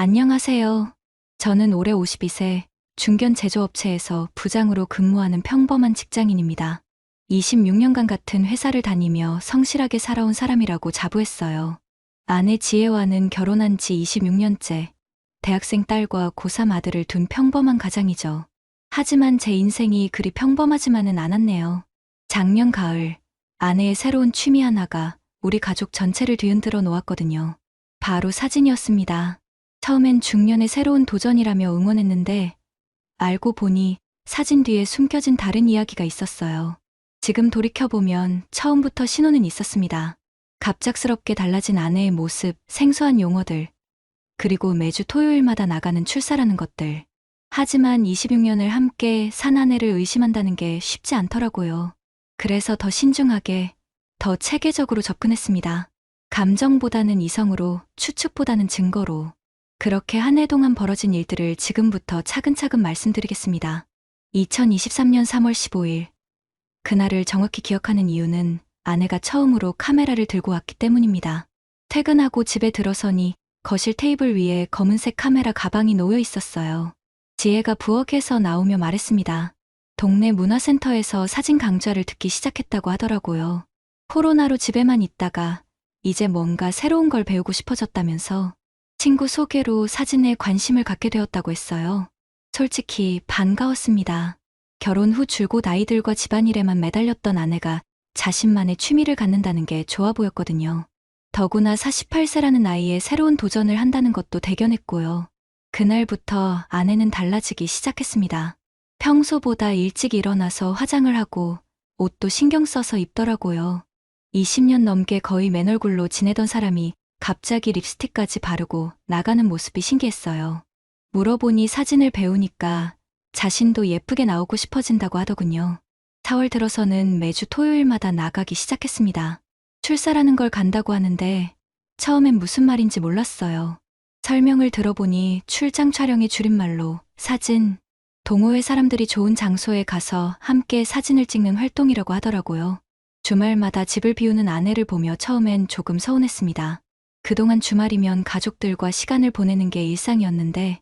안녕하세요. 저는 올해 52세 중견 제조업체에서 부장으로 근무하는 평범한 직장인입니다. 26년간 같은 회사를 다니며 성실하게 살아온 사람이라고 자부했어요. 아내 지혜와는 결혼한 지 26년째, 대학생 딸과 고3 아들을 둔 평범한 가장이죠. 하지만 제 인생이 그리 평범하지만은 않았네요. 작년 가을, 아내의 새로운 취미 하나가 우리 가족 전체를 뒤흔들어 놓았거든요. 바로 사진이었습니다. 처음엔 중년의 새로운 도전이라며 응원했는데 알고 보니 사진 뒤에 숨겨진 다른 이야기가 있었어요. 지금 돌이켜보면 처음부터 신호는 있었습니다. 갑작스럽게 달라진 아내의 모습, 생소한 용어들, 그리고 매주 토요일마다 나가는 출사라는 것들. 하지만 26년을 함께 산 아내를 의심한다는 게 쉽지 않더라고요. 그래서 더 신중하게, 더 체계적으로 접근했습니다. 감정보다는 이성으로, 추측보다는 증거로. 그렇게 한 해 동안 벌어진 일들을 지금부터 차근차근 말씀드리겠습니다. 2023년 3월 15일. 그날을 정확히 기억하는 이유는 아내가 처음으로 카메라를 들고 왔기 때문입니다. 퇴근하고 집에 들어서니 거실 테이블 위에 검은색 카메라 가방이 놓여 있었어요. 지혜가 부엌에서 나오며 말했습니다. 동네 문화센터에서 사진 강좌를 듣기 시작했다고 하더라고요. 코로나로 집에만 있다가 이제 뭔가 새로운 걸 배우고 싶어졌다면서 친구 소개로 사진에 관심을 갖게 되었다고 했어요. 솔직히 반가웠습니다. 결혼 후 줄곧 아이들과 집안일에만 매달렸던 아내가 자신만의 취미를 갖는다는 게 좋아 보였거든요. 더구나 48세라는 나이에 새로운 도전을 한다는 것도 대견했고요. 그날부터 아내는 달라지기 시작했습니다. 평소보다 일찍 일어나서 화장을 하고 옷도 신경 써서 입더라고요. 20년 넘게 거의 맨얼굴로 지내던 사람이 갑자기 립스틱까지 바르고 나가는 모습이 신기했어요. 물어보니 사진을 배우니까 자신도 예쁘게 나오고 싶어진다고 하더군요. 4월 들어서는 매주 토요일마다 나가기 시작했습니다. 출사라는 걸 간다고 하는데 처음엔 무슨 말인지 몰랐어요. 설명을 들어보니 출장 촬영의 줄임말로 사진, 동호회 사람들이 좋은 장소에 가서 함께 사진을 찍는 활동이라고 하더라고요. 주말마다 집을 비우는 아내를 보며 처음엔 조금 서운했습니다. 그동안 주말이면 가족들과 시간을 보내는 게 일상이었는데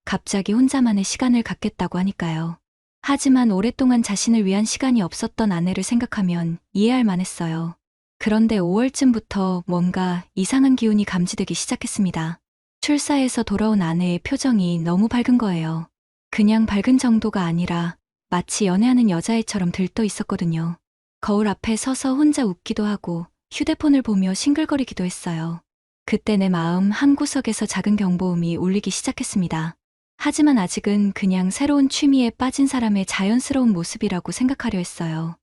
갑자기 혼자만의 시간을 갖겠다고 하니까요. 하지만 오랫동안 자신을 위한 시간이 없었던 아내를 생각하면 이해할 만했어요. 그런데 5월쯤부터 뭔가 이상한 기운이 감지되기 시작했습니다. 출사에서 돌아온 아내의 표정이 너무 밝은 거예요. 그냥 밝은 정도가 아니라 마치 연애하는 여자애처럼 들떠 있었거든요. 거울 앞에 서서 혼자 웃기도 하고 휴대폰을 보며 싱글거리기도 했어요. 그때 내 마음 한구석에서 작은 경보음이 울리기 시작했습니다. 하지만 아직은 그냥 새로운 취미에 빠진 사람의 자연스러운 모습이라고 생각하려 했어요.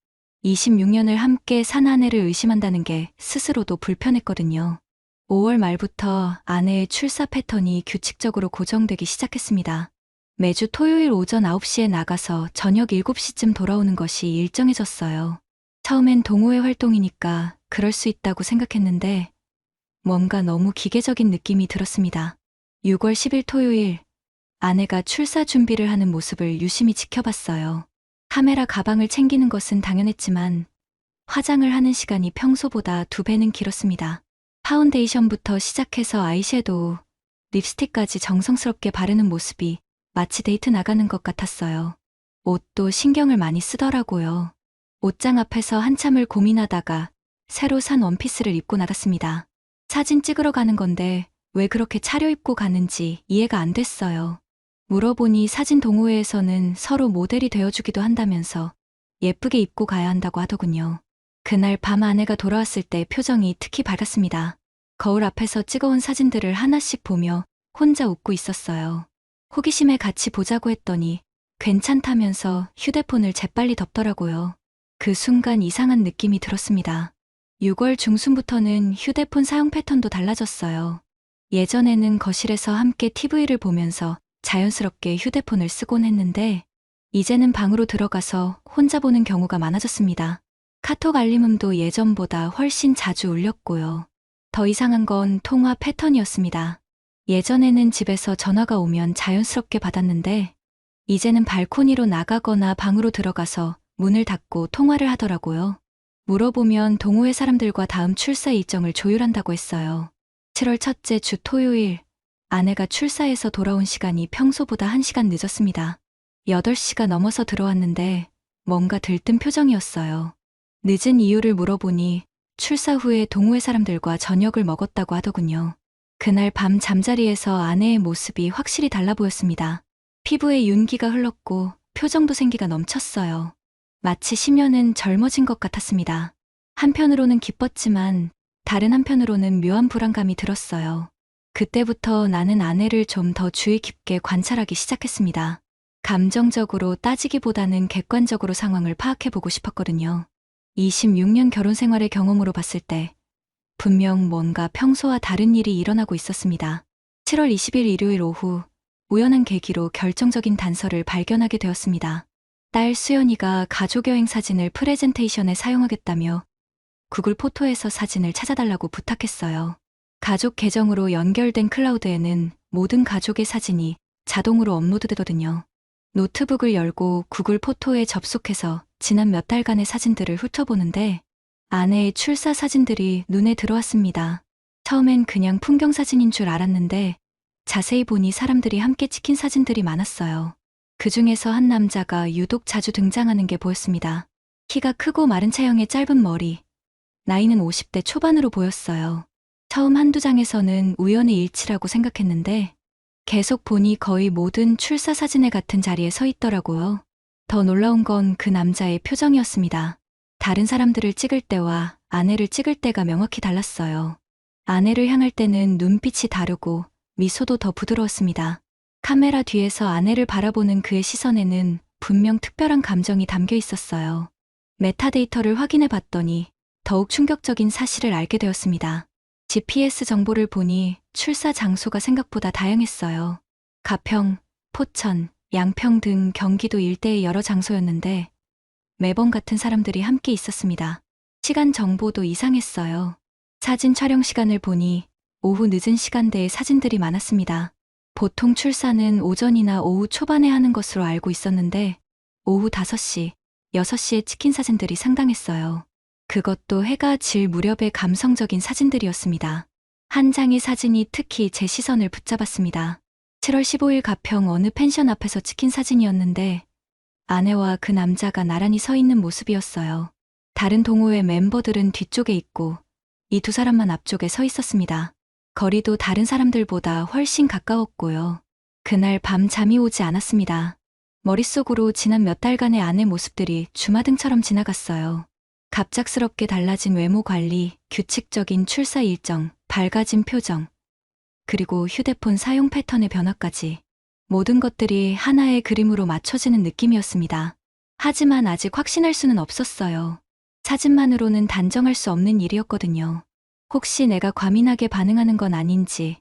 26년을 함께 산 아내를 의심한다는 게 스스로도 불편했거든요. 5월 말부터 아내의 출사 패턴이 규칙적으로 고정되기 시작했습니다. 매주 토요일 오전 9시에 나가서 저녁 7시쯤 돌아오는 것이 일정해졌어요. 처음엔 동호회 활동이니까 그럴 수 있다고 생각했는데 뭔가 너무 기계적인 느낌이 들었습니다. 6월 10일 토요일, 아내가 출사 준비를 하는 모습을 유심히 지켜봤어요. 카메라 가방을 챙기는 것은 당연했지만 화장을 하는 시간이 평소보다 2배는 길었습니다. 파운데이션부터 시작해서 아이섀도우, 립스틱까지 정성스럽게 바르는 모습이 마치 데이트 나가는 것 같았어요. 옷도 신경을 많이 쓰더라고요. 옷장 앞에서 한참을 고민하다가 새로 산 원피스를 입고 나갔습니다. 사진 찍으러 가는 건데 왜 그렇게 차려입고 가는지 이해가 안 됐어요. 물어보니 사진 동호회에서는 서로 모델이 되어주기도 한다면서 예쁘게 입고 가야 한다고 하더군요. 그날 밤 아내가 돌아왔을 때 표정이 특히 밝았습니다. 거울 앞에서 찍어온 사진들을 하나씩 보며 혼자 웃고 있었어요. 호기심에 같이 보자고 했더니 괜찮다면서 휴대폰을 재빨리 덮더라고요. 그 순간 이상한 느낌이 들었습니다. 6월 중순부터는 휴대폰 사용 패턴도 달라졌어요. 예전에는 거실에서 함께 TV를 보면서 자연스럽게 휴대폰을 쓰곤 했는데 이제는 방으로 들어가서 혼자 보는 경우가 많아졌습니다. 카톡 알림음도 예전보다 훨씬 자주 울렸고요. 더 이상한 건 통화 패턴이었습니다. 예전에는 집에서 전화가 오면 자연스럽게 받았는데 이제는 발코니로 나가거나 방으로 들어가서 문을 닫고 통화를 하더라고요. 물어보면 동호회 사람들과 다음 출사 일정을 조율한다고 했어요. 7월 첫째 주 토요일, 아내가 출사해서 돌아온 시간이 평소보다 1시간 늦었습니다. 8시가 넘어서 들어왔는데 뭔가 들뜬 표정이었어요. 늦은 이유를 물어보니 출사 후에 동호회 사람들과 저녁을 먹었다고 하더군요. 그날 밤 잠자리에서 아내의 모습이 확실히 달라 보였습니다. 피부에 윤기가 흘렀고 표정도 생기가 넘쳤어요. 마치 10년은 젊어진 것 같았습니다. 한편으로는 기뻤지만 다른 한편으로는 묘한 불안감이 들었어요. 그때부터 나는 아내를 좀 더 주의 깊게 관찰하기 시작했습니다. 감정적으로 따지기보다는 객관적으로 상황을 파악해보고 싶었거든요. 26년 결혼 생활의 경험으로 봤을 때 분명 뭔가 평소와 다른 일이 일어나고 있었습니다. 7월 20일 일요일 오후 우연한 계기로 결정적인 단서를 발견하게 되었습니다. 딸 수연이가 가족여행 사진을 프레젠테이션에 사용하겠다며 구글 포토에서 사진을 찾아달라고 부탁했어요. 가족 계정으로 연결된 클라우드에는 모든 가족의 사진이 자동으로 업로드되거든요. 노트북을 열고 구글 포토에 접속해서 지난 몇 달간의 사진들을 훑어보는데 아내의 출사 사진들이 눈에 들어왔습니다. 처음엔 그냥 풍경 사진인 줄 알았는데 자세히 보니 사람들이 함께 찍힌 사진들이 많았어요. 그 중에서 한 남자가 유독 자주 등장하는 게 보였습니다. 키가 크고 마른 체형의 짧은 머리, 나이는 50대 초반으로 보였어요. 처음 한두 장에서는 우연의 일치라고 생각했는데 계속 보니 거의 모든 출사 사진에 같은 자리에 서 있더라고요. 더 놀라운 건 그 남자의 표정이었습니다. 다른 사람들을 찍을 때와 아내를 찍을 때가 명확히 달랐어요. 아내를 향할 때는 눈빛이 다르고 미소도 더 부드러웠습니다. 카메라 뒤에서 아내를 바라보는 그의 시선에는 분명 특별한 감정이 담겨 있었어요. 메타데이터를 확인해 봤더니 더욱 충격적인 사실을 알게 되었습니다. GPS 정보를 보니 출사 장소가 생각보다 다양했어요. 가평, 포천, 양평 등 경기도 일대의 여러 장소였는데 매번 같은 사람들이 함께 있었습니다. 시간 정보도 이상했어요. 사진 촬영 시간을 보니 오후 늦은 시간대에 사진들이 많았습니다. 보통 출사는 오전이나 오후 초반에 하는 것으로 알고 있었는데 오후 5시, 6시에 찍힌 사진들이 상당했어요. 그것도 해가 질 무렵의 감성적인 사진들이었습니다. 한 장의 사진이 특히 제 시선을 붙잡았습니다. 7월 15일 가평 어느 펜션 앞에서 찍힌 사진이었는데 아내와 그 남자가 나란히 서 있는 모습이었어요. 다른 동호회 멤버들은 뒤쪽에 있고 이 두 사람만 앞쪽에 서 있었습니다. 거리도 다른 사람들보다 훨씬 가까웠고요. 그날 밤 잠이 오지 않았습니다. 머릿속으로 지난 몇 달간의 아내 모습들이 주마등처럼 지나갔어요. 갑작스럽게 달라진 외모 관리, 규칙적인 출사 일정, 밝아진 표정, 그리고 휴대폰 사용 패턴의 변화까지 모든 것들이 하나의 그림으로 맞춰지는 느낌이었습니다. 하지만 아직 확신할 수는 없었어요. 사진만으로는 단정할 수 없는 일이었거든요. 혹시 내가 과민하게 반응하는 건 아닌지,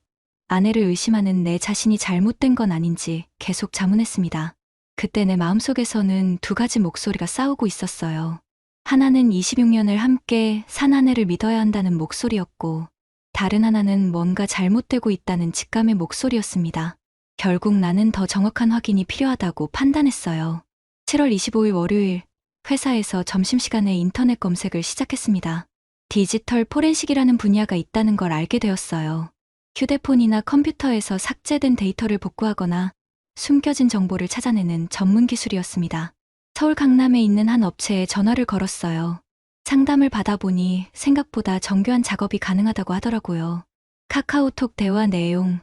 아내를 의심하는 내 자신이 잘못된 건 아닌지 계속 자문했습니다. 그때 내 마음속에서는 두 가지 목소리가 싸우고 있었어요. 하나는 26년을 함께 산 아내를 믿어야 한다는 목소리였고 다른 하나는 뭔가 잘못되고 있다는 직감의 목소리였습니다. 결국 나는 더 정확한 확인이 필요하다고 판단했어요. 7월 25일 월요일 회사에서 점심시간에 인터넷 검색을 시작했습니다. 디지털 포렌식이라는 분야가 있다는 걸 알게 되었어요. 휴대폰이나 컴퓨터에서 삭제된 데이터를 복구하거나 숨겨진 정보를 찾아내는 전문 기술이었습니다. 서울 강남에 있는 한 업체에 전화를 걸었어요. 상담을 받아보니 생각보다 정교한 작업이 가능하다고 하더라고요. 카카오톡 대화 내용,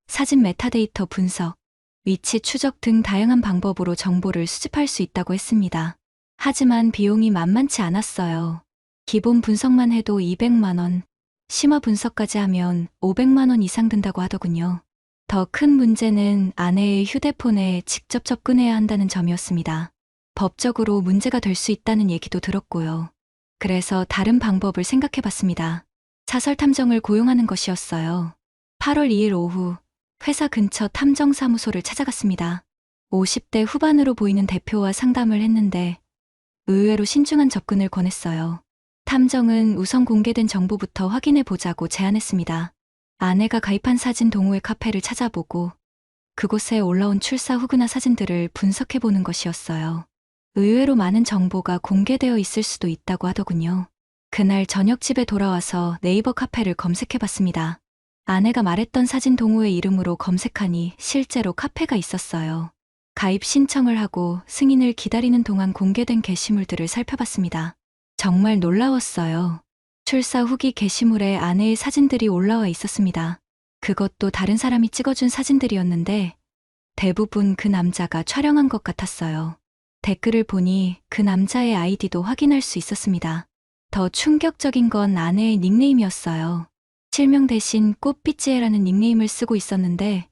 사진 메타데이터 분석, 위치 추적 등 다양한 방법으로 정보를 수집할 수 있다고 했습니다. 하지만 비용이 만만치 않았어요. 기본 분석만 해도 200만 원, 심화 분석까지 하면 500만 원 이상 든다고 하더군요. 더 큰 문제는 아내의 휴대폰에 직접 접근해야 한다는 점이었습니다. 법적으로 문제가 될 수 있다는 얘기도 들었고요. 그래서 다른 방법을 생각해봤습니다. 사설 탐정을 고용하는 것이었어요. 8월 2일 오후 회사 근처 탐정사무소를 찾아갔습니다. 50대 후반으로 보이는 대표와 상담을 했는데 의외로 신중한 접근을 권했어요. 탐정은 우선 공개된 정보부터 확인해보자고 제안했습니다. 아내가 가입한 사진 동호회 카페를 찾아보고 그곳에 올라온 출사 후기나 사진들을 분석해보는 것이었어요. 의외로 많은 정보가 공개되어 있을 수도 있다고 하더군요. 그날 저녁 집에 돌아와서 네이버 카페를 검색해봤습니다. 아내가 말했던 사진 동호회 이름으로 검색하니 실제로 카페가 있었어요. 가입 신청을 하고 승인을 기다리는 동안 공개된 게시물들을 살펴봤습니다. 정말 놀라웠어요. 출사 후기 게시물에 아내의 사진들이 올라와 있었습니다. 그것도 다른 사람이 찍어준 사진들이었는데 대부분 그 남자가 촬영한 것 같았어요. 댓글을 보니 그 남자의 아이디도 확인할 수 있었습니다. 더 충격적인 건 아내의 닉네임이었어요. 실명 대신 꽃빛지혜라는 닉네임을 쓰고 있었는데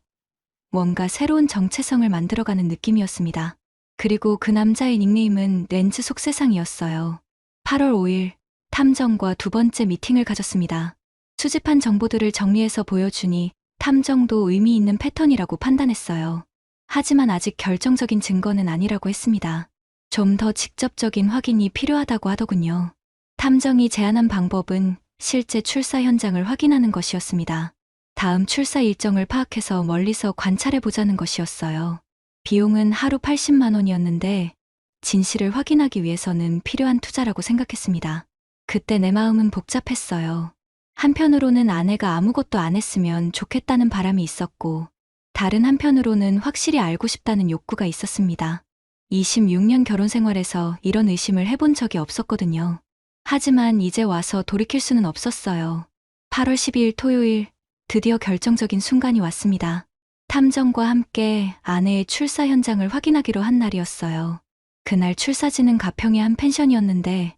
뭔가 새로운 정체성을 만들어가는 느낌이었습니다. 그리고 그 남자의 닉네임은 렌즈 속세상이었어요. 8월 5일 탐정과 두 번째 미팅을 가졌습니다. 수집한 정보들을 정리해서 보여주니 탐정도 의미 있는 패턴이라고 판단했어요. 하지만 아직 결정적인 증거는 아니라고 했습니다. 좀 더 직접적인 확인이 필요하다고 하더군요. 탐정이 제안한 방법은 실제 출사 현장을 확인하는 것이었습니다. 다음 출사 일정을 파악해서 멀리서 관찰해보자는 것이었어요. 비용은 하루 80만 원이었는데 진실을 확인하기 위해서는 필요한 투자라고 생각했습니다. 그때 내 마음은 복잡했어요. 한편으로는 아내가 아무것도 안 했으면 좋겠다는 바람이 있었고 다른 한편으로는 확실히 알고 싶다는 욕구가 있었습니다. 26년 결혼 생활에서 이런 의심을 해본 적이 없었거든요. 하지만 이제 와서 돌이킬 수는 없었어요. 8월 12일 토요일 드디어 결정적인 순간이 왔습니다. 탐정과 함께 아내의 출사 현장을 확인하기로 한 날이었어요. 그날 출사지는 가평의 한 펜션이었는데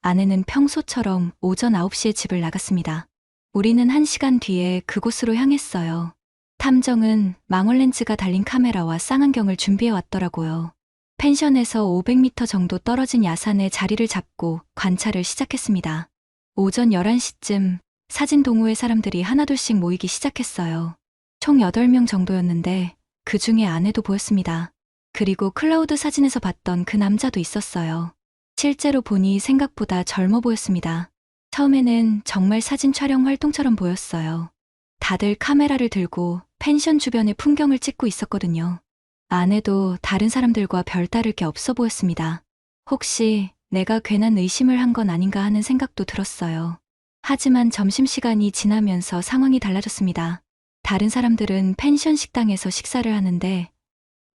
아내는 평소처럼 오전 9시에 집을 나갔습니다. 우리는 1시간 뒤에 그곳으로 향했어요. 탐정은 망원렌즈가 달린 카메라와 쌍안경을 준비해 왔더라고요. 펜션에서 500m 정도 떨어진 야산에 자리를 잡고 관찰을 시작했습니다. 오전 11시쯤 사진 동호회 사람들이 하나둘씩 모이기 시작했어요. 총 8명 정도였는데 그 중에 아내도 보였습니다. 그리고 클라우드 사진에서 봤던 그 남자도 있었어요. 실제로 보니 생각보다 젊어 보였습니다. 처음에는 정말 사진 촬영 활동처럼 보였어요. 다들 카메라를 들고 펜션 주변의 풍경을 찍고 있었거든요. 아내도 다른 사람들과 별다를 게 없어 보였습니다. 혹시 내가 괜한 의심을 한 건 아닌가 하는 생각도 들었어요. 하지만 점심시간이 지나면서 상황이 달라졌습니다. 다른 사람들은 펜션 식당에서 식사를 하는데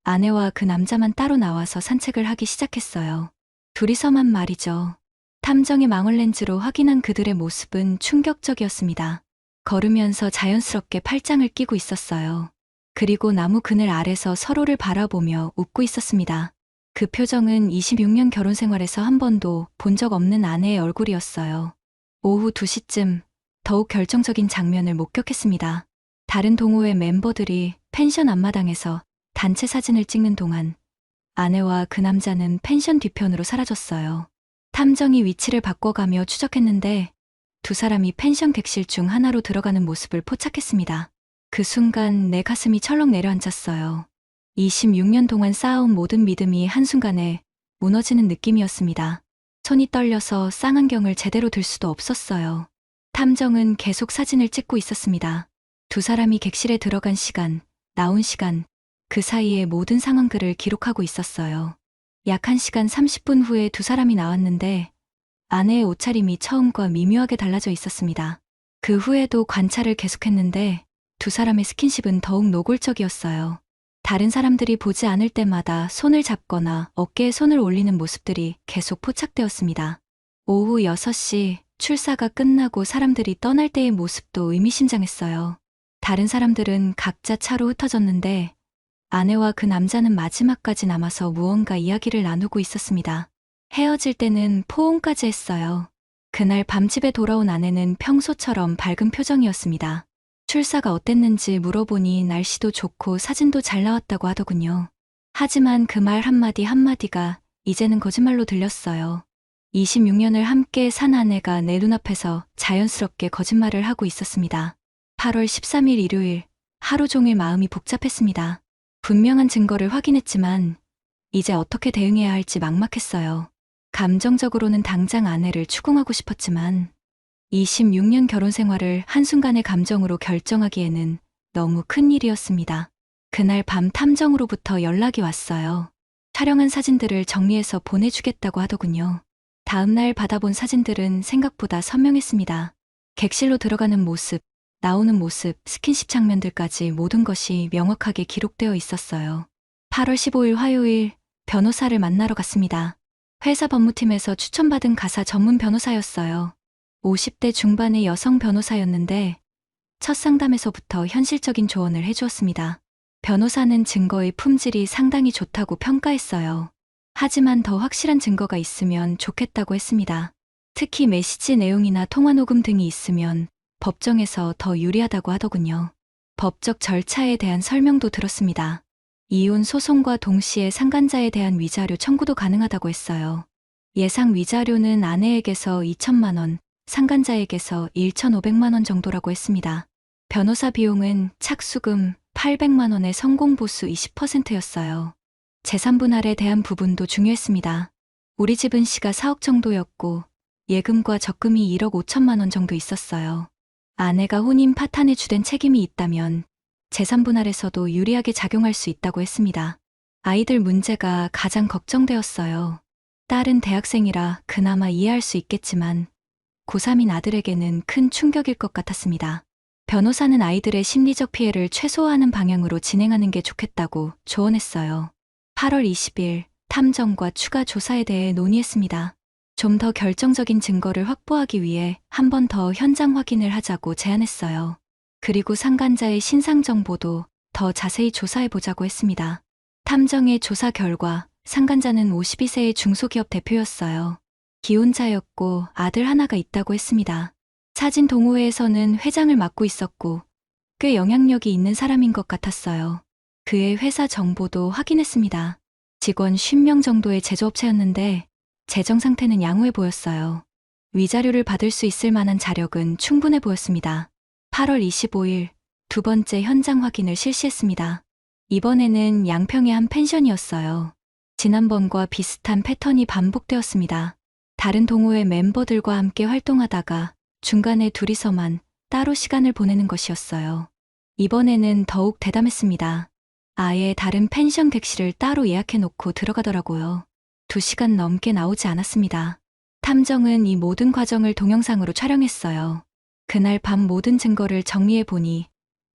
아내와 그 남자만 따로 나와서 산책을 하기 시작했어요. 둘이서만 말이죠. 탐정의 망원렌즈로 확인한 그들의 모습은 충격적이었습니다. 걸으면서 자연스럽게 팔짱을 끼고 있었어요. 그리고 나무 그늘 아래서 서로를 바라보며 웃고 있었습니다. 그 표정은 26년 결혼 생활에서 한 번도 본 적 없는 아내의 얼굴이었어요. 오후 2시쯤 더욱 결정적인 장면을 목격했습니다. 다른 동호회 멤버들이 펜션 앞마당에서 단체 사진을 찍는 동안 아내와 그 남자는 펜션 뒤편으로 사라졌어요. 탐정이 위치를 바꿔가며 추적했는데 두 사람이 펜션 객실 중 하나로 들어가는 모습을 포착했습니다. 그 순간 내 가슴이 철렁 내려앉았어요. 26년 동안 쌓아온 모든 믿음이 한순간에 무너지는 느낌이었습니다. 손이 떨려서 쌍안경을 제대로 들 수도 없었어요. 탐정은 계속 사진을 찍고 있었습니다. 두 사람이 객실에 들어간 시간, 나온 시간, 그 사이의 모든 상황들을 기록하고 있었어요. 약 1시간 30분 후에 두 사람이 나왔는데 아내의 옷차림이 처음과 미묘하게 달라져 있었습니다. 그 후에도 관찰을 계속했는데 두 사람의 스킨십은 더욱 노골적이었어요. 다른 사람들이 보지 않을 때마다 손을 잡거나 어깨에 손을 올리는 모습들이 계속 포착되었습니다. 오후 6시 출사가 끝나고 사람들이 떠날 때의 모습도 의미심장했어요. 다른 사람들은 각자 차로 흩어졌는데 아내와 그 남자는 마지막까지 남아서 무언가 이야기를 나누고 있었습니다. 헤어질 때는 포옹까지 했어요. 그날 밤 집에 돌아온 아내는 평소처럼 밝은 표정이었습니다. 출사가 어땠는지 물어보니 날씨도 좋고 사진도 잘 나왔다고 하더군요. 하지만 그 말 한마디 한마디가 이제는 거짓말로 들렸어요. 26년을 함께 산 아내가 내 눈앞에서 자연스럽게 거짓말을 하고 있었습니다. 8월 13일 일요일, 하루 종일 마음이 복잡했습니다. 분명한 증거를 확인했지만 이제 어떻게 대응해야 할지 막막했어요. 감정적으로는 당장 아내를 추궁하고 싶었지만 26년 결혼 생활을 한순간의 감정으로 결정하기에는 너무 큰 일이었습니다. 그날 밤 탐정으로부터 연락이 왔어요. 촬영한 사진들을 정리해서 보내주겠다고 하더군요. 다음날 받아본 사진들은 생각보다 선명했습니다. 객실로 들어가는 모습, 나오는 모습, 스킨십 장면들까지 모든 것이 명확하게 기록되어 있었어요. 8월 15일 화요일 변호사를 만나러 갔습니다. 회사 법무팀에서 추천받은 가사 전문 변호사였어요. 50대 중반의 여성 변호사였는데 첫 상담에서부터 현실적인 조언을 해주었습니다. 변호사는 증거의 품질이 상당히 좋다고 평가했어요. 하지만 더 확실한 증거가 있으면 좋겠다고 했습니다. 특히 메시지 내용이나 통화 녹음 등이 있으면 법정에서 더 유리하다고 하더군요. 법적 절차에 대한 설명도 들었습니다. 이혼 소송과 동시에 상간자에 대한 위자료 청구도 가능하다고 했어요. 예상 위자료는 아내에게서 2천만 원, 상간자에게서 1,500만 원 정도라고 했습니다. 변호사 비용은 착수금 800만 원에 성공보수 20%였어요. 재산 분할에 대한 부분도 중요했습니다. 우리 집은 시가 4억 정도였고 예금과 적금이 1억 5천만 원 정도 있었어요. 아내가 혼인 파탄에 주된 책임이 있다면 재산 분할에서도 유리하게 작용할 수 있다고 했습니다. 아이들 문제가 가장 걱정되었어요. 딸은 대학생이라 그나마 이해할 수 있겠지만 고3인 아들에게는 큰 충격일 것 같았습니다. 변호사는 아이들의 심리적 피해를 최소화하는 방향으로 진행하는 게 좋겠다고 조언했어요. 8월 20일 탐정과 추가 조사에 대해 논의했습니다. 좀 더 결정적인 증거를 확보하기 위해 한 번 더 현장 확인을 하자고 제안했어요. 그리고 상간자의 신상 정보도 더 자세히 조사해보자고 했습니다. 탐정의 조사 결과 상간자는 52세의 중소기업 대표였어요. 기혼자였고 아들 하나가 있다고 했습니다. 사진 동호회에서는 회장을 맡고 있었고 꽤 영향력이 있는 사람인 것 같았어요. 그의 회사 정보도 확인했습니다. 직원 50명 정도의 제조업체였는데 재정 상태는 양호해 보였어요. 위자료를 받을 수 있을 만한 자력은 충분해 보였습니다. 8월 25일 두 번째 현장 확인을 실시했습니다. 이번에는 양평의 한 펜션이었어요. 지난번과 비슷한 패턴이 반복되었습니다. 다른 동호회 멤버들과 함께 활동하다가 중간에 둘이서만 따로 시간을 보내는 것이었어요. 이번에는 더욱 대담했습니다. 아예 다른 펜션 객실을 따로 예약해놓고 들어가더라고요. 2시간 넘게 나오지 않았습니다. 탐정은 이 모든 과정을 동영상으로 촬영했어요. 그날 밤 모든 증거를 정리해보니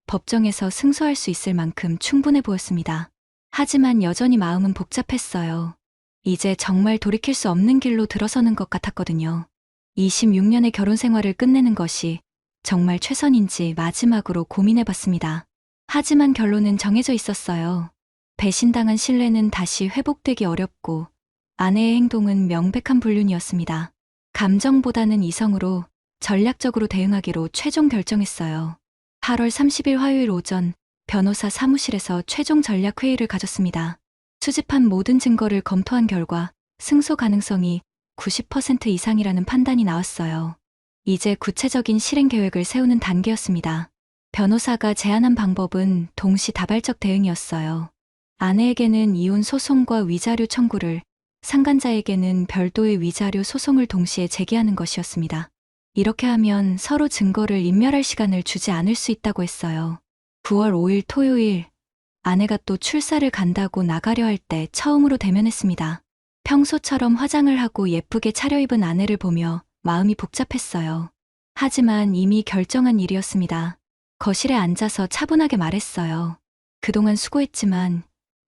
법정에서 승소할 수 있을 만큼 충분해 보였습니다. 하지만 여전히 마음은 복잡했어요. 이제 정말 돌이킬 수 없는 길로 들어서는 것 같았거든요. 26년의 결혼 생활을 끝내는 것이 정말 최선인지 마지막으로 고민해봤습니다. 하지만 결론은 정해져 있었어요. 배신당한 신뢰는 다시 회복되기 어렵고 아내의 행동은 명백한 불륜이었습니다. 감정보다는 이성으로 전략적으로 대응하기로 최종 결정했어요. 8월 30일 화요일 오전 변호사 사무실에서 최종 전략 회의를 가졌습니다. 수집한 모든 증거를 검토한 결과 승소 가능성이 90% 이상이라는 판단이 나왔어요. 이제 구체적인 실행 계획을 세우는 단계였습니다. 변호사가 제안한 방법은 동시다발적 대응이었어요. 아내에게는 이혼 소송과 위자료 청구를, 상간자에게는 별도의 위자료 소송을 동시에 제기하는 것이었습니다. 이렇게 하면 서로 증거를 인멸할 시간을 주지 않을 수 있다고 했어요. 9월 5일 토요일, 아내가 또 출사를 간다고 나가려 할 때 처음으로 대면했습니다. 평소처럼 화장을 하고 예쁘게 차려입은 아내를 보며 마음이 복잡했어요. 하지만 이미 결정한 일이었습니다. 거실에 앉아서 차분하게 말했어요. 그동안 수고했지만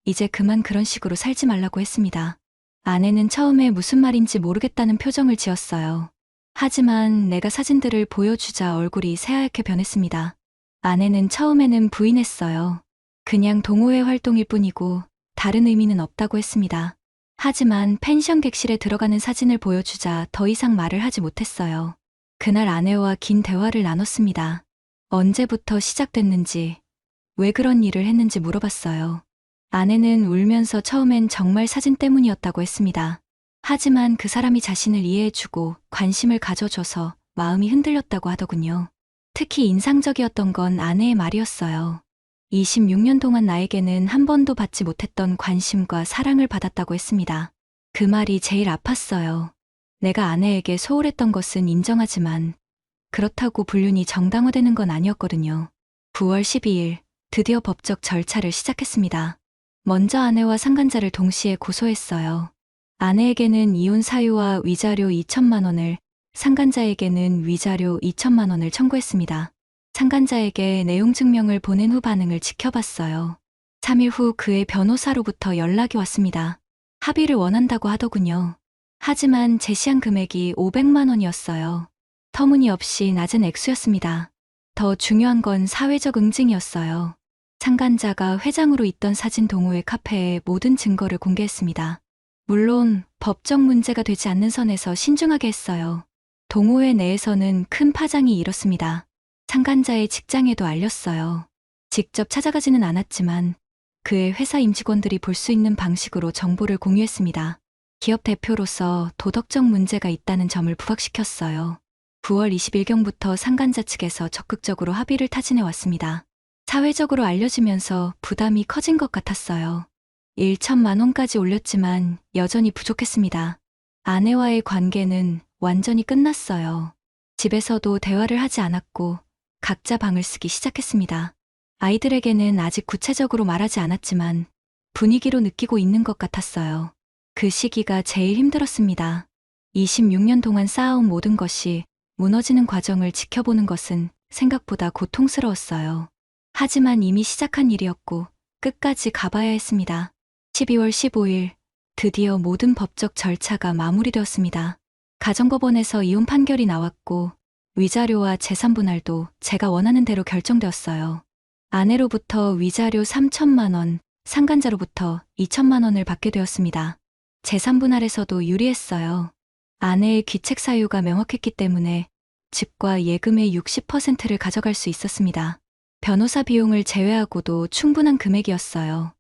이제 그만 그런 식으로 살지 말라고 했습니다. 아내는 처음에 무슨 말인지 모르겠다는 표정을 지었어요. 하지만 내가 사진들을 보여주자 얼굴이 새하얗게 변했습니다. 아내는 처음에는 부인했어요. 그냥 동호회 활동일 뿐이고 다른 의미는 없다고 했습니다. 하지만 펜션 객실에 들어가는 사진을 보여주자 더 이상 말을 하지 못했어요. 그날 아내와 긴 대화를 나눴습니다. 언제부터 시작됐는지, 왜 그런 일을 했는지 물어봤어요. 아내는 울면서 처음엔 정말 사진 때문이었다고 했습니다. 하지만 그 사람이 자신을 이해해주고 관심을 가져줘서 마음이 흔들렸다고 하더군요. 특히 인상적이었던 건 아내의 말이었어요. 26년 동안 나에게는 한 번도 받지 못했던 관심과 사랑을 받았다고 했습니다. 그 말이 제일 아팠어요. 내가 아내에게 소홀했던 것은 인정하지만 그렇다고 불륜이 정당화되는 건 아니었거든요. 9월 12일 드디어 법적 절차를 시작했습니다. 먼저 아내와 상간자를 동시에 고소했어요. 아내에게는 이혼 사유와 위자료 2천만 원을, 상간자에게는 위자료 2천만 원을 청구했습니다. 상간자에게 내용 증명을 보낸 후 반응을 지켜봤어요. 3일 후 그의 변호사로부터 연락이 왔습니다. 합의를 원한다고 하더군요. 하지만 제시한 금액이 500만 원이었어요. 터무니없이 낮은 액수였습니다. 더 중요한 건 사회적 응징이었어요. 상간자가 회장으로 있던 사진 동호회 카페에 모든 증거를 공개했습니다. 물론 법적 문제가 되지 않는 선에서 신중하게 했어요. 동호회 내에서는 큰 파장이 일었습니다. 상간자의 직장에도 알렸어요. 직접 찾아가지는 않았지만 그의 회사 임직원들이 볼 수 있는 방식으로 정보를 공유했습니다. 기업 대표로서 도덕적 문제가 있다는 점을 부각시켰어요. 9월 20일경부터 상간자 측에서 적극적으로 합의를 타진해 왔습니다. 사회적으로 알려지면서 부담이 커진 것 같았어요. 1천만 원까지 올렸지만 여전히 부족했습니다. 아내와의 관계는 완전히 끝났어요. 집에서도 대화를 하지 않았고 각자 방을 쓰기 시작했습니다. 아이들에게는 아직 구체적으로 말하지 않았지만 분위기로 느끼고 있는 것 같았어요. 그 시기가 제일 힘들었습니다. 26년 동안 쌓아온 모든 것이 무너지는 과정을 지켜보는 것은 생각보다 고통스러웠어요. 하지만 이미 시작한 일이었고 끝까지 가봐야 했습니다. 12월 15일 드디어 모든 법적 절차가 마무리되었습니다. 가정법원에서 이혼 판결이 나왔고 위자료와 재산 분할도 제가 원하는 대로 결정되었어요. 아내로부터 위자료 3천만 원, 상간자로부터 2천만 원을 받게 되었습니다. 재산 분할에서도 유리했어요. 아내의 귀책 사유가 명확했기 때문에 집과 예금의 60%를 가져갈 수 있었습니다. 변호사 비용을 제외하고도 충분한 금액이었어요.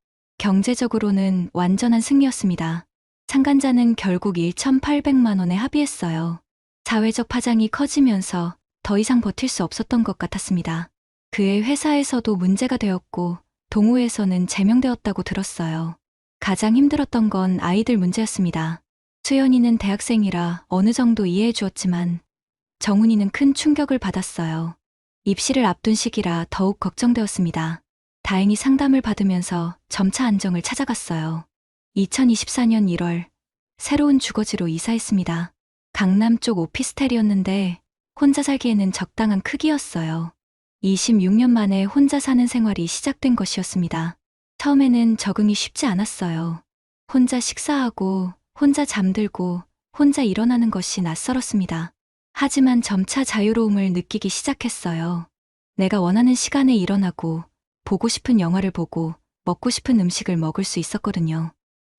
경제적으로는 완전한 승리였습니다. 상간자는 결국 1,800만 원에 합의했어요. 사회적 파장이 커지면서 더 이상 버틸 수 없었던 것 같았습니다. 그의 회사에서도 문제가 되었고 동호회에서는 제명되었다고 들었어요. 가장 힘들었던 건 아이들 문제였습니다. 수연이는 대학생이라 어느 정도 이해해 주었지만 정훈이는 큰 충격을 받았어요. 입시를 앞둔 시기라 더욱 걱정되었습니다. 다행히 상담을 받으면서 점차 안정을 찾아갔어요. 2024년 1월 새로운 주거지로 이사했습니다. 강남 쪽 오피스텔이었는데 혼자 살기에는 적당한 크기였어요. 26년 만에 혼자 사는 생활이 시작된 것이었습니다. 처음에는 적응이 쉽지 않았어요. 혼자 식사하고 혼자 잠들고 혼자 일어나는 것이 낯설었습니다. 하지만 점차 자유로움을 느끼기 시작했어요. 내가 원하는 시간에 일어나고 보고 싶은 영화를 보고 먹고 싶은 음식을 먹을 수 있었거든요.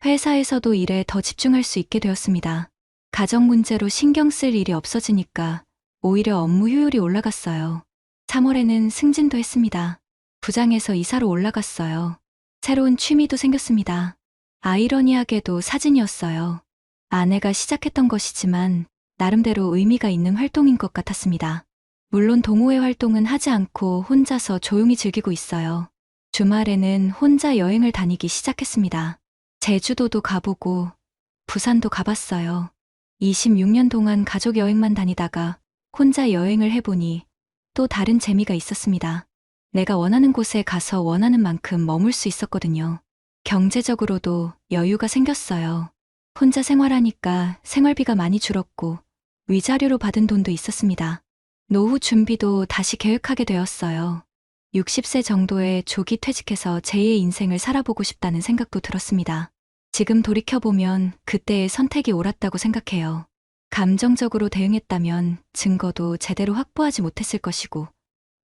회사에서도 일에 더 집중할 수 있게 되었습니다. 가정 문제로 신경 쓸 일이 없어지니까 오히려 업무 효율이 올라갔어요. 3월에는 승진도 했습니다. 부장에서 이사로 올라갔어요. 새로운 취미도 생겼습니다. 아이러니하게도 사진이었어요. 아내가 시작했던 것이지만 나름대로 의미가 있는 활동인 것 같았습니다. 물론 동호회 활동은 하지 않고 혼자서 조용히 즐기고 있어요. 주말에는 혼자 여행을 다니기 시작했습니다. 제주도도 가보고 부산도 가봤어요. 26년 동안 가족 여행만 다니다가 혼자 여행을 해보니 또 다른 재미가 있었습니다. 내가 원하는 곳에 가서 원하는 만큼 머물 수 있었거든요. 경제적으로도 여유가 생겼어요. 혼자 생활하니까 생활비가 많이 줄었고 위자료로 받은 돈도 있었습니다. 노후 준비도 다시 계획하게 되었어요. 60세 정도에 조기 퇴직해서 제2의 인생을 살아보고 싶다는 생각도 들었습니다. 지금 돌이켜보면 그때의 선택이 옳았다고 생각해요. 감정적으로 대응했다면 증거도 제대로 확보하지 못했을 것이고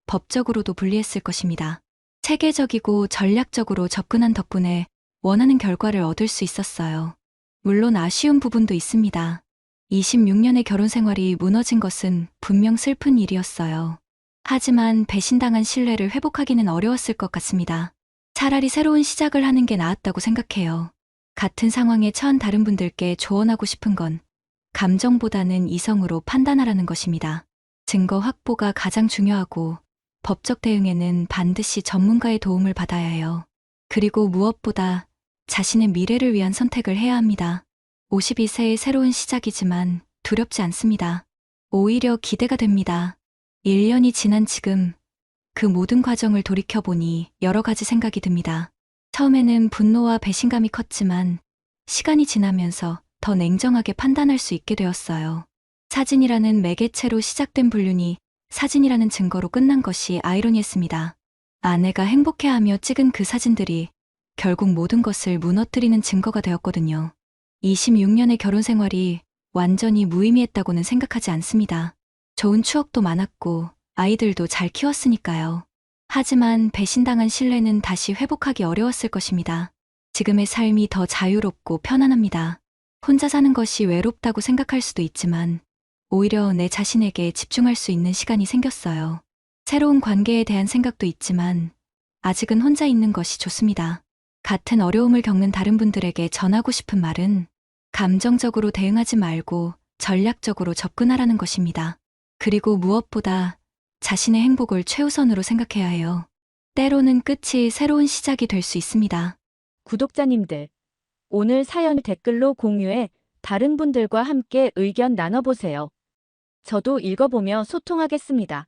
법적으로도 불리했을 것입니다. 체계적이고 전략적으로 접근한 덕분에 원하는 결과를 얻을 수 있었어요. 물론 아쉬운 부분도 있습니다. 26년의 결혼 생활이 무너진 것은 분명 슬픈 일이었어요. 하지만 배신당한 신뢰를 회복하기는 어려웠을 것 같습니다. 차라리 새로운 시작을 하는 게 나았다고 생각해요. 같은 상황에 처한 다른 분들께 조언하고 싶은 건 감정보다는 이성으로 판단하라는 것입니다. 증거 확보가 가장 중요하고 법적 대응에는 반드시 전문가의 도움을 받아야 해요. 그리고 무엇보다 자신의 미래를 위한 선택을 해야 합니다. 52세의 새로운 시작이지만 두렵지 않습니다. 오히려 기대가 됩니다. 1년이 지난 지금 그 모든 과정을 돌이켜보니 여러 가지 생각이 듭니다. 처음에는 분노와 배신감이 컸지만 시간이 지나면서 더 냉정하게 판단할 수 있게 되었어요. 사진이라는 매개체로 시작된 불륜이 사진이라는 증거로 끝난 것이 아이러니했습니다. 아내가 행복해하며 찍은 그 사진들이 결국 모든 것을 무너뜨리는 증거가 되었거든요. 26년의 결혼 생활이 완전히 무의미했다고는 생각하지 않습니다. 좋은 추억도 많았고 아이들도 잘 키웠으니까요. 하지만 배신당한 신뢰는 다시 회복하기 어려웠을 것입니다. 지금의 삶이 더 자유롭고 편안합니다. 혼자 사는 것이 외롭다고 생각할 수도 있지만 오히려 내 자신에게 집중할 수 있는 시간이 생겼어요. 새로운 관계에 대한 생각도 있지만 아직은 혼자 있는 것이 좋습니다. 같은 어려움을 겪는 다른 분들에게 전하고 싶은 말은 감정적으로 대응하지 말고 전략적으로 접근하라는 것입니다. 그리고 무엇보다 자신의 행복을 최우선으로 생각해야 해요. 때로는 끝이 새로운 시작이 될 수 있습니다. 구독자님들, 오늘 사연 댓글로 공유해 다른 분들과 함께 의견 나눠보세요. 저도 읽어보며 소통하겠습니다.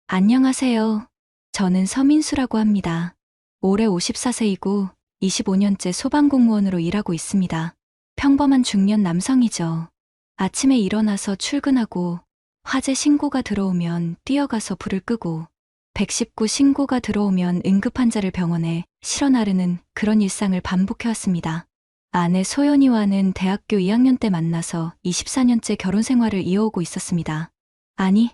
안녕하세요. 저는 서민수라고 합니다. 올해 54세이고 25년째 소방공무원으로 일하고 있습니다. 평범한 중년 남성이죠. 아침에 일어나서 출근하고 화재 신고가 들어오면 뛰어가서 불을 끄고 119 신고가 들어오면 응급환자를 병원에 실어 나르는 그런 일상을 반복해왔습니다. 아내 소연이와는 대학교 2학년 때 만나서 24년째 결혼 생활을 이어오고 있었습니다. 아니,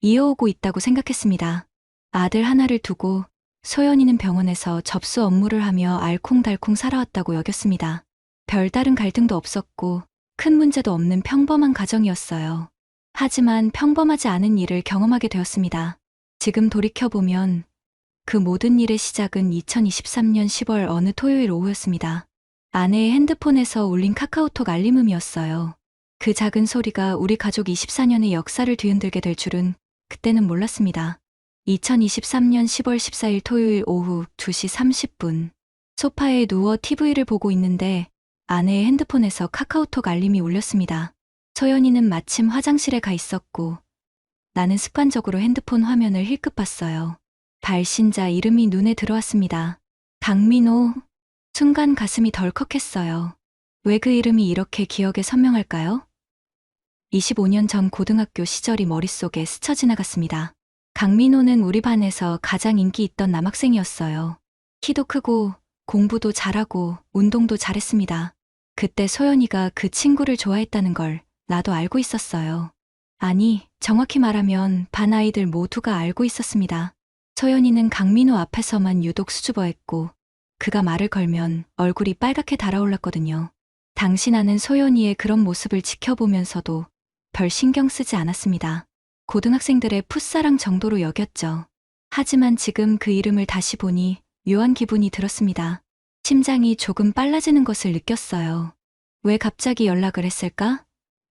이어오고 있다고 생각했습니다. 아들 하나를 두고 소연이는 병원에서 접수 업무를 하며 알콩달콩 살아왔다고 여겼습니다. 별다른 갈등도 없었고 큰 문제도 없는 평범한 가정이었어요. 하지만 평범하지 않은 일을 경험하게 되었습니다. 지금 돌이켜보면 그 모든 일의 시작은 2023년 10월 어느 토요일 오후였습니다. 아내의 핸드폰에서 울린 카카오톡 알림음이었어요. 그 작은 소리가 우리 가족 24년의 역사를 뒤흔들게 될 줄은 그때는 몰랐습니다. 2023년 10월 14일 토요일 오후 2시 30분. 소파에 누워 TV를 보고 있는데 아내의 핸드폰에서 카카오톡 알림이 울렸습니다. 소연이는 마침 화장실에 가 있었고 나는 습관적으로 핸드폰 화면을 힐끗 봤어요. 발신자 이름이 눈에 들어왔습니다. 강민호. 순간 가슴이 덜컥했어요. 왜 그 이름이 이렇게 기억에 선명할까요? 25년 전 고등학교 시절이 머릿속에 스쳐 지나갔습니다. 강민호는 우리 반에서 가장 인기 있던 남학생이었어요. 키도 크고 공부도 잘하고 운동도 잘했습니다. 그때 소연이가 그 친구를 좋아했다는 걸 나도 알고 있었어요. 아니, 정확히 말하면 반 아이들 모두가 알고 있었습니다. 소연이는 강민호 앞에서만 유독 수줍어했고 그가 말을 걸면 얼굴이 빨갛게 달아올랐거든요. 당시 나는 소연이의 그런 모습을 지켜보면서도 별 신경 쓰지 않았습니다. 고등학생들의 풋사랑 정도로 여겼죠. 하지만 지금 그 이름을 다시 보니 묘한 기분이 들었습니다. 심장이 조금 빨라지는 것을 느꼈어요. 왜 갑자기 연락을 했을까?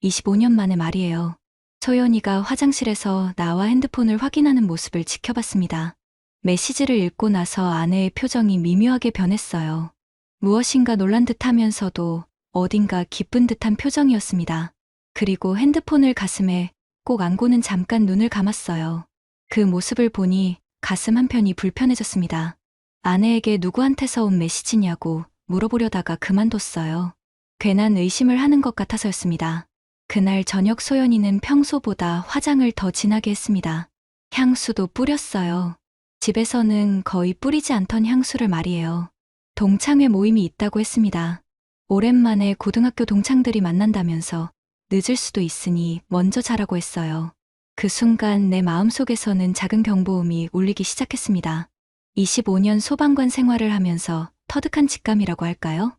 25년 만에 말이에요. 소연이가 화장실에서 나와 핸드폰을 확인하는 모습을 지켜봤습니다. 메시지를 읽고 나서 아내의 표정이 미묘하게 변했어요. 무엇인가 놀란 듯하면서도 어딘가 기쁜 듯한 표정이었습니다. 그리고 핸드폰을 가슴에 꼭 안고는 잠깐 눈을 감았어요. 그 모습을 보니 가슴 한편이 불편해졌습니다. 아내에게 누구한테서 온 메시지냐고 물어보려다가 그만뒀어요. 괜한 의심을 하는 것 같아서였습니다. 그날 저녁 소연이는 평소보다 화장을 더 진하게 했습니다. 향수도 뿌렸어요. 집에서는 거의 뿌리지 않던 향수를 말이에요. 동창회 모임이 있다고 했습니다. 오랜만에 고등학교 동창들이 만난다면서 늦을 수도 있으니 먼저 자라고 했어요. 그 순간 내 마음속에서는 작은 경보음이 울리기 시작했습니다. 25년 소방관 생활을 하면서 터득한 직감이라고 할까요?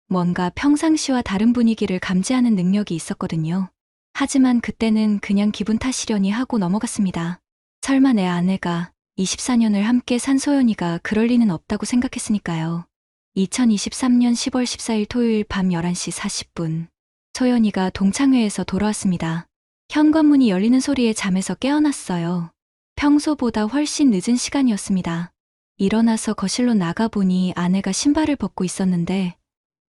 뭔가 평상시와 다른 분위기를 감지하는 능력이 있었거든요. 하지만 그때는 그냥 기분 탓이려니 하고 넘어갔습니다. 설마 내 아내가 24년을 함께 산 소연이가 그럴 리는 없다고 생각했으니까요. 2023년 10월 14일 토요일 밤 11시 40분. 소연이가 동창회에서 돌아왔습니다. 현관문이 열리는 소리에 잠에서 깨어났어요. 평소보다 훨씬 늦은 시간이었습니다. 일어나서 거실로 나가보니 아내가 신발을 벗고 있었는데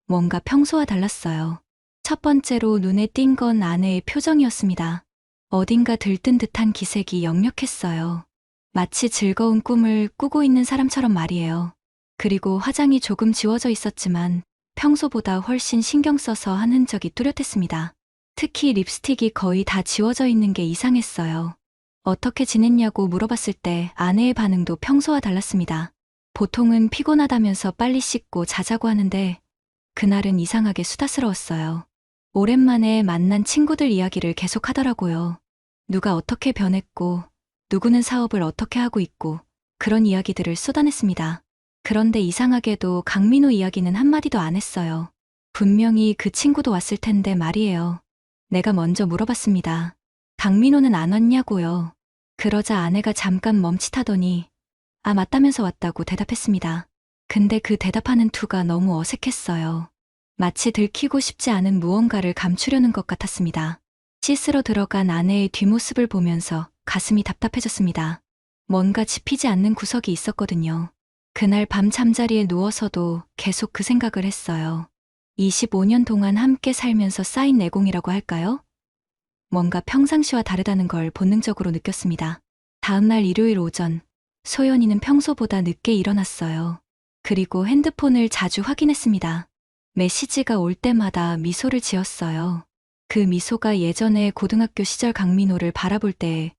뭔가 평소와 달랐어요. 첫 번째로 눈에 띈 건 아내의 표정이었습니다. 어딘가 들뜬 듯한 기색이 역력했어요. 마치 즐거운 꿈을 꾸고 있는 사람처럼 말이에요. 그리고 화장이 조금 지워져 있었지만 평소보다 훨씬 신경 써서 한 흔적이 뚜렷했습니다. 특히 립스틱이 거의 다 지워져 있는 게 이상했어요. 어떻게 지냈냐고 물어봤을 때 아내의 반응도 평소와 달랐습니다. 보통은 피곤하다면서 빨리 씻고 자자고 하는데 그날은 이상하게 수다스러웠어요. 오랜만에 만난 친구들 이야기를 계속 하더라고요. 누가 어떻게 변했고, 누구는 사업을 어떻게 하고 있고, 그런 이야기들을 쏟아냈습니다. 그런데 이상하게도 강민호 이야기는 한마디도 안 했어요. 분명히 그 친구도 왔을 텐데 말이에요. 내가 먼저 물어봤습니다. 강민호는 안 왔냐고요. 그러자 아내가 잠깐 멈칫하더니 아 맞다면서 왔다고 대답했습니다. 근데 그 대답하는 투가 너무 어색했어요. 마치 들키고 싶지 않은 무언가를 감추려는 것 같았습니다. 씻으러 들어간 아내의 뒷모습을 보면서 가슴이 답답해졌습니다. 뭔가 짚히지 않는 구석이 있었거든요. 그날 밤 잠자리에 누워서도 계속 그 생각을 했어요. 25년 동안 함께 살면서 쌓인 내공이라고 할까요? 뭔가 평상시와 다르다는 걸 본능적으로 느꼈습니다. 다음날 일요일 오전, 소연이는 평소보다 늦게 일어났어요. 그리고 핸드폰을 자주 확인했습니다. 메시지가 올 때마다 미소를 지었어요. 그 미소가 예전에 고등학교 시절 강민호를 바라볼 때의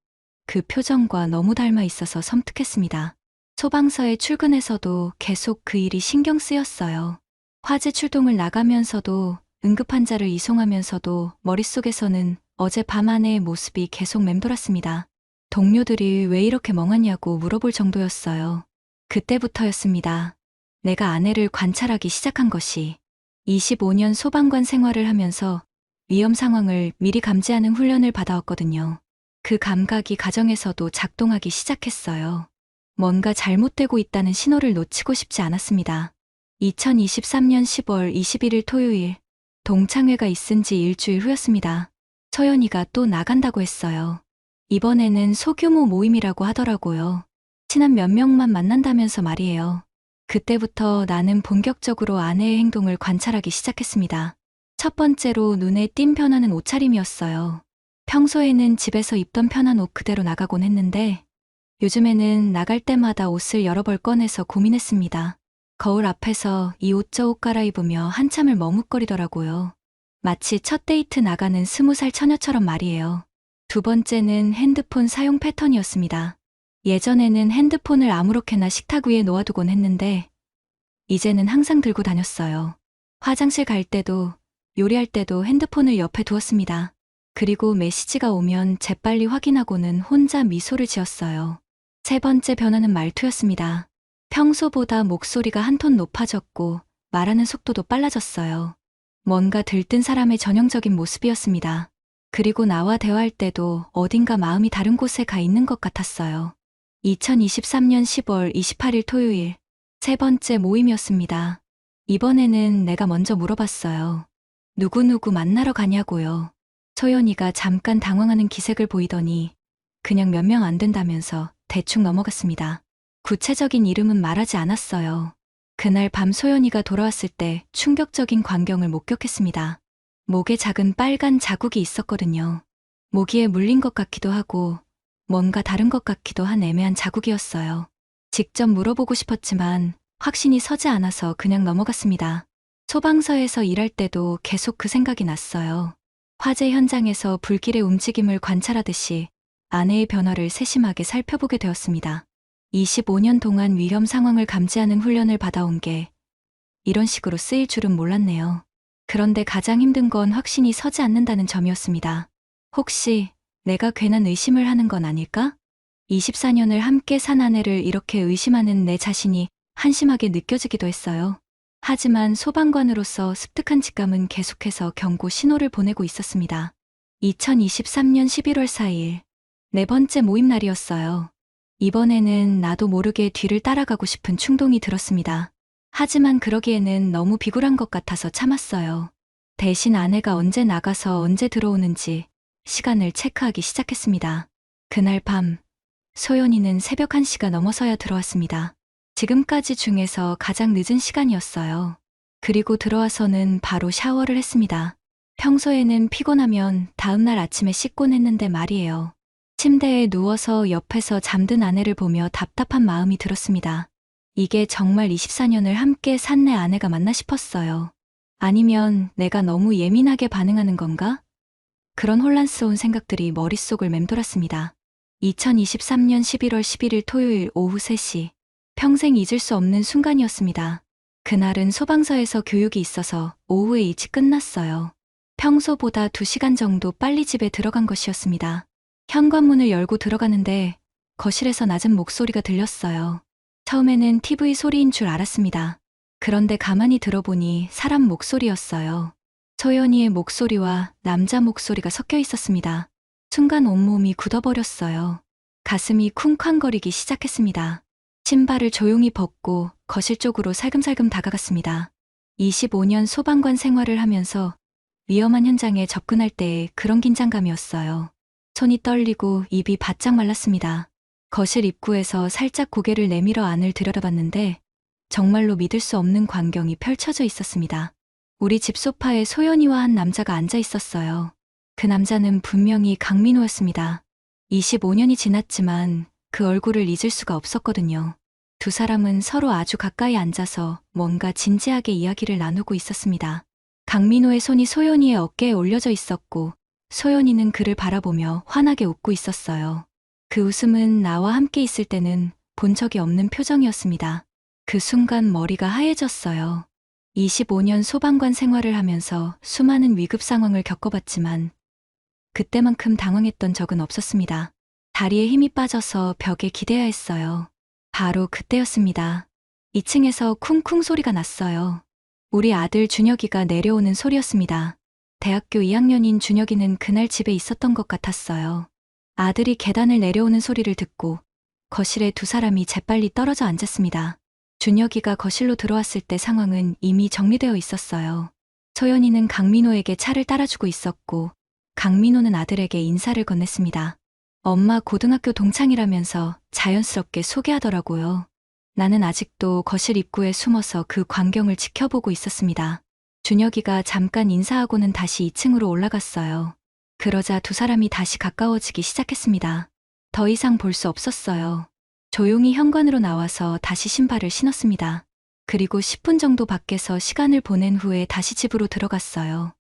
그 표정과 너무 닮아 있어서 섬뜩했습니다. 소방서에 출근해서도 계속 그 일이 신경 쓰였어요. 화재 출동을 나가면서도 응급환자를 이송하면서도 머릿속에서는 어젯밤 아내의 모습이 계속 맴돌았습니다. 동료들이 왜 이렇게 멍하냐고 물어볼 정도였어요. 그때부터였습니다. 내가 아내를 관찰하기 시작한 것이 25년 소방관 생활을 하면서 위험 상황을 미리 감지하는 훈련을 받아왔거든요. 그 감각이 가정에서도 작동하기 시작했어요. 뭔가 잘못되고 있다는 신호를 놓치고 싶지 않았습니다. 2023년 10월 21일 토요일, 동창회가 있은 지 일주일 후였습니다. 서연이가 또 나간다고 했어요. 이번에는 소규모 모임이라고 하더라고요. 친한 몇 명만 만난다면서 말이에요. 그때부터 나는 본격적으로 아내의 행동을 관찰하기 시작했습니다. 첫 번째로 눈에 띈 변화는 옷차림이었어요. 평소에는 집에서 입던 편한 옷 그대로 나가곤 했는데 요즘에는 나갈 때마다 옷을 여러 벌 꺼내서 고민했습니다. 거울 앞에서 이 옷 저 옷 갈아입으며 한참을 머뭇거리더라고요. 마치 첫 데이트 나가는 20살 처녀처럼 말이에요. 두 번째는 핸드폰 사용 패턴이었습니다. 예전에는 핸드폰을 아무렇게나 식탁 위에 놓아두곤 했는데 이제는 항상 들고 다녔어요. 화장실 갈 때도 요리할 때도 핸드폰을 옆에 두었습니다. 그리고 메시지가 오면 재빨리 확인하고는 혼자 미소를 지었어요. 세 번째 변화는 말투였습니다. 평소보다 목소리가 한 톤 높아졌고 말하는 속도도 빨라졌어요. 뭔가 들뜬 사람의 전형적인 모습이었습니다. 그리고 나와 대화할 때도 어딘가 마음이 다른 곳에 가 있는 것 같았어요. 2023년 10월 28일 토요일, 세 번째 모임이었습니다. 이번에는 내가 먼저 물어봤어요. 누구누구 만나러 가냐고요. 소연이가 잠깐 당황하는 기색을 보이더니 그냥 몇 명 안 된다면서 대충 넘어갔습니다. 구체적인 이름은 말하지 않았어요. 그날 밤 소연이가 돌아왔을 때 충격적인 광경을 목격했습니다. 목에 작은 빨간 자국이 있었거든요. 모기에 물린 것 같기도 하고 뭔가 다른 것 같기도 한 애매한 자국이었어요. 직접 물어보고 싶었지만 확신이 서지 않아서 그냥 넘어갔습니다. 소방서에서 일할 때도 계속 그 생각이 났어요. 화재 현장에서 불길의 움직임을 관찰하듯이 아내의 변화를 세심하게 살펴보게 되었습니다. 25년 동안 위험 상황을 감지하는 훈련을 받아온 게 이런 식으로 쓰일 줄은 몰랐네요. 그런데 가장 힘든 건 확신이 서지 않는다는 점이었습니다. 혹시 내가 괜한 의심을 하는 건 아닐까? 24년을 함께 산 아내를 이렇게 의심하는 내 자신이 한심하게 느껴지기도 했어요. 하지만 소방관으로서 습득한 직감은 계속해서 경고 신호를 보내고 있었습니다. 2023년 11월 4일, 네 번째 모임 날이었어요. 이번에는 나도 모르게 뒤를 따라가고 싶은 충동이 들었습니다. 하지만 그러기에는 너무 비굴한 것 같아서 참았어요. 대신 아내가 언제 나가서 언제 들어오는지 시간을 체크하기 시작했습니다. 그날 밤, 소연이는 새벽 1시가 넘어서야 들어왔습니다. 지금까지 중에서 가장 늦은 시간이었어요. 그리고 들어와서는 바로 샤워를 했습니다. 평소에는 피곤하면 다음날 아침에 씻곤 했는데 말이에요. 침대에 누워서 옆에서 잠든 아내를 보며 답답한 마음이 들었습니다. 이게 정말 24년을 함께 산 내 아내가 맞나 싶었어요. 아니면 내가 너무 예민하게 반응하는 건가? 그런 혼란스러운 생각들이 머릿속을 맴돌았습니다. 2023년 11월 11일 토요일 오후 3시. 평생 잊을 수 없는 순간이었습니다. 그날은 소방서에서 교육이 있어서 오후에 일찍 끝났어요. 평소보다 2시간 정도 빨리 집에 들어간 것이었습니다. 현관문을 열고 들어가는데 거실에서 낮은 목소리가 들렸어요. 처음에는 TV 소리인 줄 알았습니다. 그런데 가만히 들어보니 사람 목소리였어요. 소연이의 목소리와 남자 목소리가 섞여 있었습니다. 순간 온몸이 굳어버렸어요. 가슴이 쿵쾅거리기 시작했습니다. 신발을 조용히 벗고 거실 쪽으로 살금살금 다가갔습니다. 25년 소방관 생활을 하면서 위험한 현장에 접근할 때의 그런 긴장감이었어요. 손이 떨리고 입이 바짝 말랐습니다. 거실 입구에서 살짝 고개를 내밀어 안을 들여다봤는데 정말로 믿을 수 없는 광경이 펼쳐져 있었습니다. 우리 집 소파에 소연이와 한 남자가 앉아 있었어요. 그 남자는 분명히 강민호였습니다. 25년이 지났지만 그 얼굴을 잊을 수가 없었거든요. 두 사람은 서로 아주 가까이 앉아서 뭔가 진지하게 이야기를 나누고 있었습니다. 강민호의 손이 소연이의 어깨에 올려져 있었고 소연이는 그를 바라보며 환하게 웃고 있었어요. 그 웃음은 나와 함께 있을 때는 본 적이 없는 표정이었습니다. 그 순간 머리가 하얘졌어요. 25년 소방관 생활을 하면서 수많은 위급 상황을 겪어봤지만 그때만큼 당황했던 적은 없었습니다. 다리에 힘이 빠져서 벽에 기대야 했어요. 바로 그때였습니다. 2층에서 쿵쿵 소리가 났어요. 우리 아들 준혁이가 내려오는 소리였습니다. 대학교 2학년인 준혁이는 그날 집에 있었던 것 같았어요. 아들이 계단을 내려오는 소리를 듣고 거실에 두 사람이 재빨리 떨어져 앉았습니다. 준혁이가 거실로 들어왔을 때 상황은 이미 정리되어 있었어요. 소연이는 강민호에게 차를 따라주고 있었고 강민호는 아들에게 인사를 건넸습니다. 엄마 고등학교 동창이라면서 자연스럽게 소개하더라고요. 나는 아직도 거실 입구에 숨어서 그 광경을 지켜보고 있었습니다. 준혁이가 잠깐 인사하고는 다시 2층으로 올라갔어요. 그러자 두 사람이 다시 가까워지기 시작했습니다. 더 이상 볼 수 없었어요. 조용히 현관으로 나와서 다시 신발을 신었습니다. 그리고 10분 정도 밖에서 시간을 보낸 후에 다시 집으로 들어갔어요.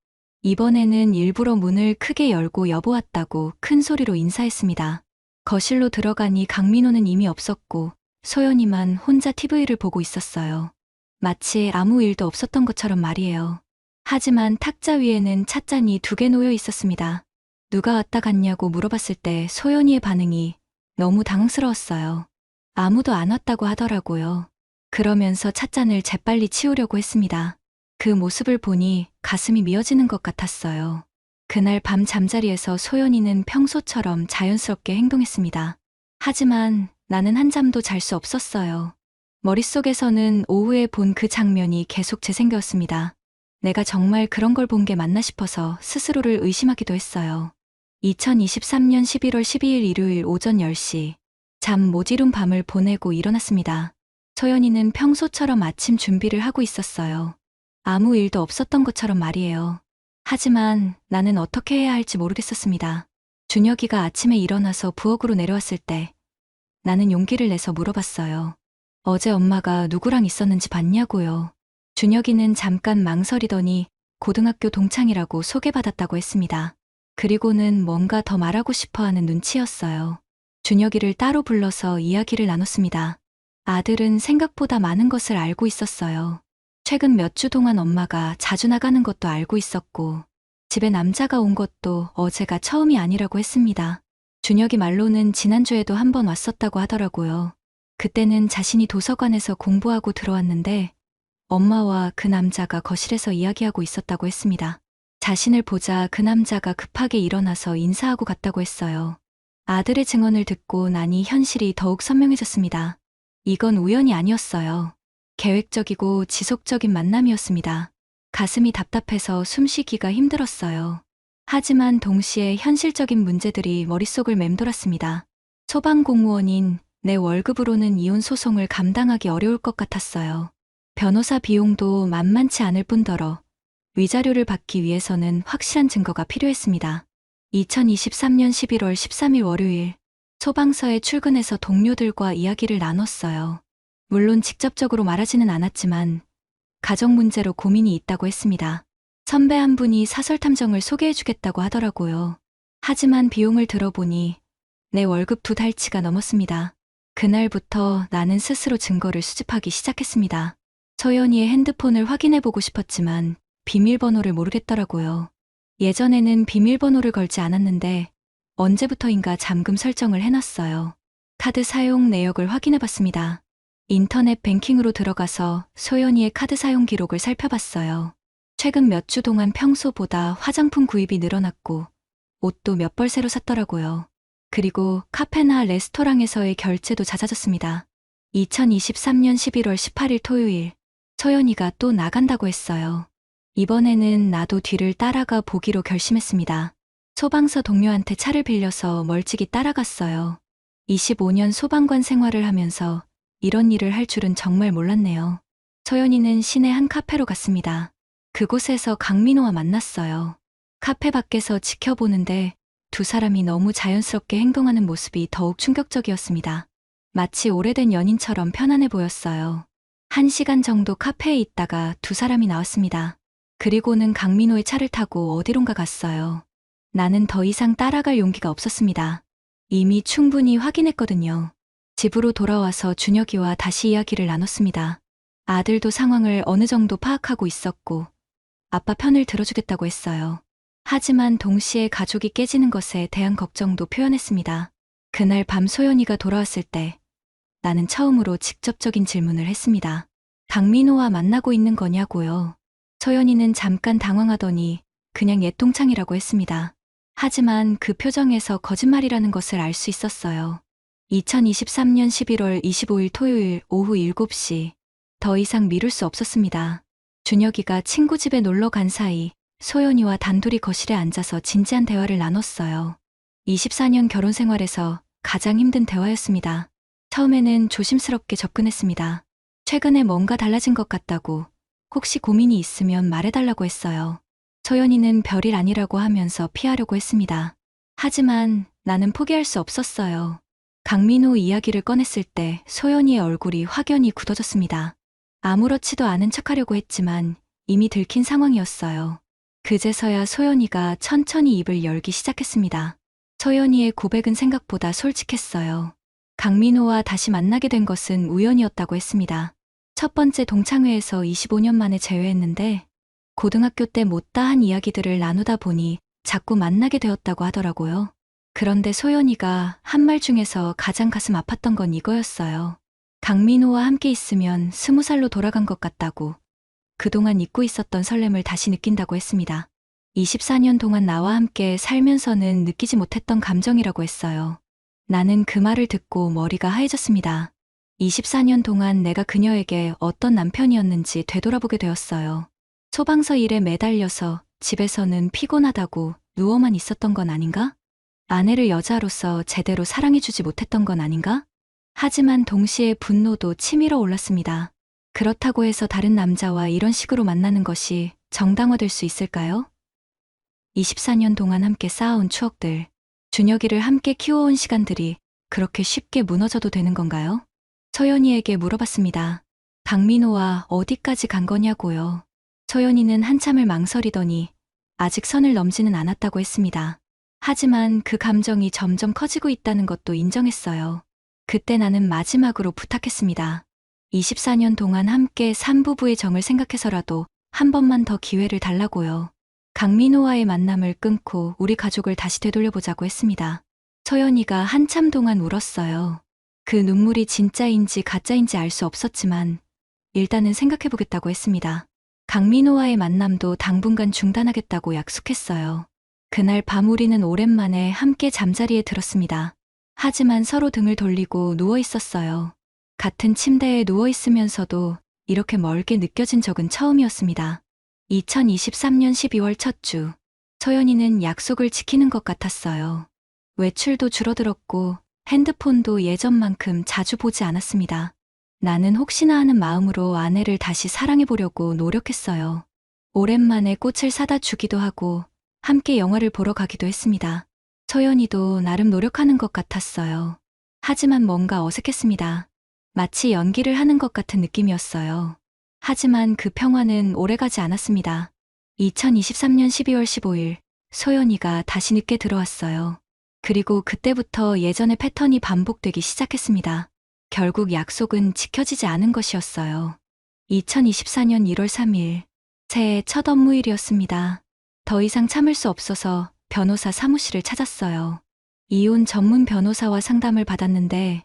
이번에는 일부러 문을 크게 열고 여보 왔다고 큰 소리로 인사했습니다. 거실로 들어가니 강민호는 이미 없었고 소연이만 혼자 TV를 보고 있었어요. 마치 아무 일도 없었던 것처럼 말이에요. 하지만 탁자 위에는 찻잔이 2개 놓여 있었습니다. 누가 왔다 갔냐고 물어봤을 때 소연이의 반응이 너무 당황스러웠어요. 아무도 안 왔다고 하더라고요. 그러면서 찻잔을 재빨리 치우려고 했습니다. 그 모습을 보니 가슴이 미어지는 것 같았어요. 그날 밤 잠자리에서 소연이는 평소처럼 자연스럽게 행동했습니다. 하지만 나는 한잠도 잘 수 없었어요. 머릿속에서는 오후에 본 그 장면이 계속 재생겼습니다. 내가 정말 그런 걸 본 게 맞나 싶어서 스스로를 의심하기도 했어요. 2023년 11월 12일 일요일 오전 10시. 잠 못 이룬 밤을 보내고 일어났습니다. 소연이는 평소처럼 아침 준비를 하고 있었어요. 아무 일도 없었던 것처럼 말이에요. 하지만 나는 어떻게 해야 할지 모르겠었습니다. 준혁이가 아침에 일어나서 부엌으로 내려왔을 때 나는 용기를 내서 물어봤어요. 어제 엄마가 누구랑 있었는지 봤냐고요. 준혁이는 잠깐 망설이더니 고등학교 동창이라고 소개받았다고 했습니다. 그리고는 뭔가 더 말하고 싶어하는 눈치였어요. 준혁이를 따로 불러서 이야기를 나눴습니다. 아들은 생각보다 많은 것을 알고 있었어요. 최근 몇 주 동안 엄마가 자주 나가는 것도 알고 있었고 집에 남자가 온 것도 어제가 처음이 아니라고 했습니다. 준혁이 말로는 지난주에도 한 번 왔었다고 하더라고요. 그때는 자신이 도서관에서 공부하고 들어왔는데 엄마와 그 남자가 거실에서 이야기하고 있었다고 했습니다. 자신을 보자 그 남자가 급하게 일어나서 인사하고 갔다고 했어요. 아들의 증언을 듣고 나니 현실이 더욱 선명해졌습니다. 이건 우연이 아니었어요. 계획적이고 지속적인 만남이었습니다. 가슴이 답답해서 숨쉬기가 힘들었어요. 하지만 동시에 현실적인 문제들이 머릿속을 맴돌았습니다. 소방공무원인 내 월급으로는 이혼 소송을 감당하기 어려울 것 같았어요. 변호사 비용도 만만치 않을 뿐더러 위자료를 받기 위해서는 확실한 증거가 필요했습니다. 2023년 11월 13일 월요일, 소방서에 출근해서 동료들과 이야기를 나눴어요. 물론 직접적으로 말하지는 않았지만 가정 문제로 고민이 있다고 했습니다. 선배 한 분이 사설 탐정을 소개해주겠다고 하더라고요. 하지만 비용을 들어보니 내 월급 2달치가 넘었습니다. 그날부터 나는 스스로 증거를 수집하기 시작했습니다. 소연이의 핸드폰을 확인해보고 싶었지만 비밀번호를 모르겠더라고요. 예전에는 비밀번호를 걸지 않았는데 언제부터인가 잠금 설정을 해놨어요. 카드 사용 내역을 확인해봤습니다. 인터넷 뱅킹으로 들어가서 소연이의 카드 사용 기록을 살펴봤어요. 최근 몇 주 동안 평소보다 화장품 구입이 늘어났고 옷도 몇 벌 새로 샀더라고요. 그리고 카페나 레스토랑에서의 결제도 잦아졌습니다. 2023년 11월 18일 토요일, 소연이가 또 나간다고 했어요. 이번에는 나도 뒤를 따라가 보기로 결심했습니다. 소방서 동료한테 차를 빌려서 멀찍이 따라갔어요. 25년 소방관 생활을 하면서 이런 일을 할 줄은 정말 몰랐네요. 소연이는 시내 한 카페로 갔습니다. 그곳에서 강민호와 만났어요. 카페 밖에서 지켜보는데 두 사람이 너무 자연스럽게 행동하는 모습이 더욱 충격적이었습니다. 마치 오래된 연인처럼 편안해 보였어요. 1시간 정도 카페에 있다가 두 사람이 나왔습니다. 그리고는 강민호의 차를 타고 어디론가 갔어요. 나는 더 이상 따라갈 용기가 없었습니다. 이미 충분히 확인했거든요. 집으로 돌아와서 준혁이와 다시 이야기를 나눴습니다. 아들도 상황을 어느 정도 파악하고 있었고 아빠 편을 들어주겠다고 했어요. 하지만 동시에 가족이 깨지는 것에 대한 걱정도 표현했습니다. 그날 밤 소연이가 돌아왔을 때 나는 처음으로 직접적인 질문을 했습니다. 강민호와 만나고 있는 거냐고요. 소연이는 잠깐 당황하더니 그냥 옛동창이라고 했습니다. 하지만 그 표정에서 거짓말이라는 것을 알 수 있었어요. 2023년 11월 25일 토요일 오후 7시. 더 이상 미룰 수 없었습니다. 준혁이가 친구 집에 놀러 간 사이 소연이와 단둘이 거실에 앉아서 진지한 대화를 나눴어요. 24년 결혼 생활에서 가장 힘든 대화였습니다. 처음에는 조심스럽게 접근했습니다. 최근에 뭔가 달라진 것 같다고, 혹시 고민이 있으면 말해달라고 했어요. 소연이는 별일 아니라고 하면서 피하려고 했습니다. 하지만 나는 포기할 수 없었어요. 강민호 이야기를 꺼냈을 때 소연이의 얼굴이 확연히 굳어졌습니다. 아무렇지도 않은 척하려고 했지만 이미 들킨 상황이었어요. 그제서야 소연이가 천천히 입을 열기 시작했습니다. 소연이의 고백은 생각보다 솔직했어요. 강민호와 다시 만나게 된 것은 우연이었다고 했습니다. 첫 번째 동창회에서 25년 만에 재회했는데 고등학교 때 못다 한 이야기들을 나누다 보니 자꾸 만나게 되었다고 하더라고요. 그런데 소연이가 한 말 중에서 가장 가슴 아팠던 건 이거였어요. 강민호와 함께 있으면 20살로 돌아간 것 같다고, 그동안 잊고 있었던 설렘을 다시 느낀다고 했습니다. 24년 동안 나와 함께 살면서는 느끼지 못했던 감정이라고 했어요. 나는 그 말을 듣고 머리가 하얘졌습니다. 24년 동안 내가 그녀에게 어떤 남편이었는지 되돌아보게 되었어요. 소방서 일에 매달려서 집에서는 피곤하다고 누워만 있었던 건 아닌가? 아내를 여자로서 제대로 사랑해주지 못했던 건 아닌가? 하지만 동시에 분노도 치밀어 올랐습니다. 그렇다고 해서 다른 남자와 이런 식으로 만나는 것이 정당화될 수 있을까요? 24년 동안 함께 쌓아온 추억들, 준혁이를 함께 키워온 시간들이 그렇게 쉽게 무너져도 되는 건가요? 소연이에게 물어봤습니다. 강민호와 어디까지 간 거냐고요. 소연이는 한참을 망설이더니 아직 선을 넘지는 않았다고 했습니다. 하지만 그 감정이 점점 커지고 있다는 것도 인정했어요. 그때 나는 마지막으로 부탁했습니다. 24년 동안 함께 산부부의 정을 생각해서라도 한 번만 더 기회를 달라고요. 강민호와의 만남을 끊고 우리 가족을 다시 되돌려보자고 했습니다. 소연이가 한참 동안 울었어요. 그 눈물이 진짜인지 가짜인지 알 수 없었지만 일단은 생각해보겠다고 했습니다. 강민호와의 만남도 당분간 중단하겠다고 약속했어요. 그날 밤 우리는 오랜만에 함께 잠자리에 들었습니다. 하지만 서로 등을 돌리고 누워 있었어요. 같은 침대에 누워 있으면서도 이렇게 멀게 느껴진 적은 처음이었습니다. 2023년 12월 첫 주, 소연이는 약속을 지키는 것 같았어요. 외출도 줄어들었고 핸드폰도 예전만큼 자주 보지 않았습니다. 나는 혹시나 하는 마음으로 아내를 다시 사랑해보려고 노력했어요. 오랜만에 꽃을 사다 주기도 하고 함께 영화를 보러 가기도 했습니다. 소연이도 나름 노력하는 것 같았어요. 하지만 뭔가 어색했습니다. 마치 연기를 하는 것 같은 느낌이었어요. 하지만 그 평화는 오래가지 않았습니다. 2023년 12월 15일, 소연이가 다시 늦게 들어왔어요. 그리고 그때부터 예전의 패턴이 반복되기 시작했습니다. 결국 약속은 지켜지지 않은 것이었어요. 2024년 1월 3일, 새해 첫 업무일이었습니다. 더 이상 참을 수 없어서 변호사 사무실을 찾았어요. 이혼 전문 변호사와 상담을 받았는데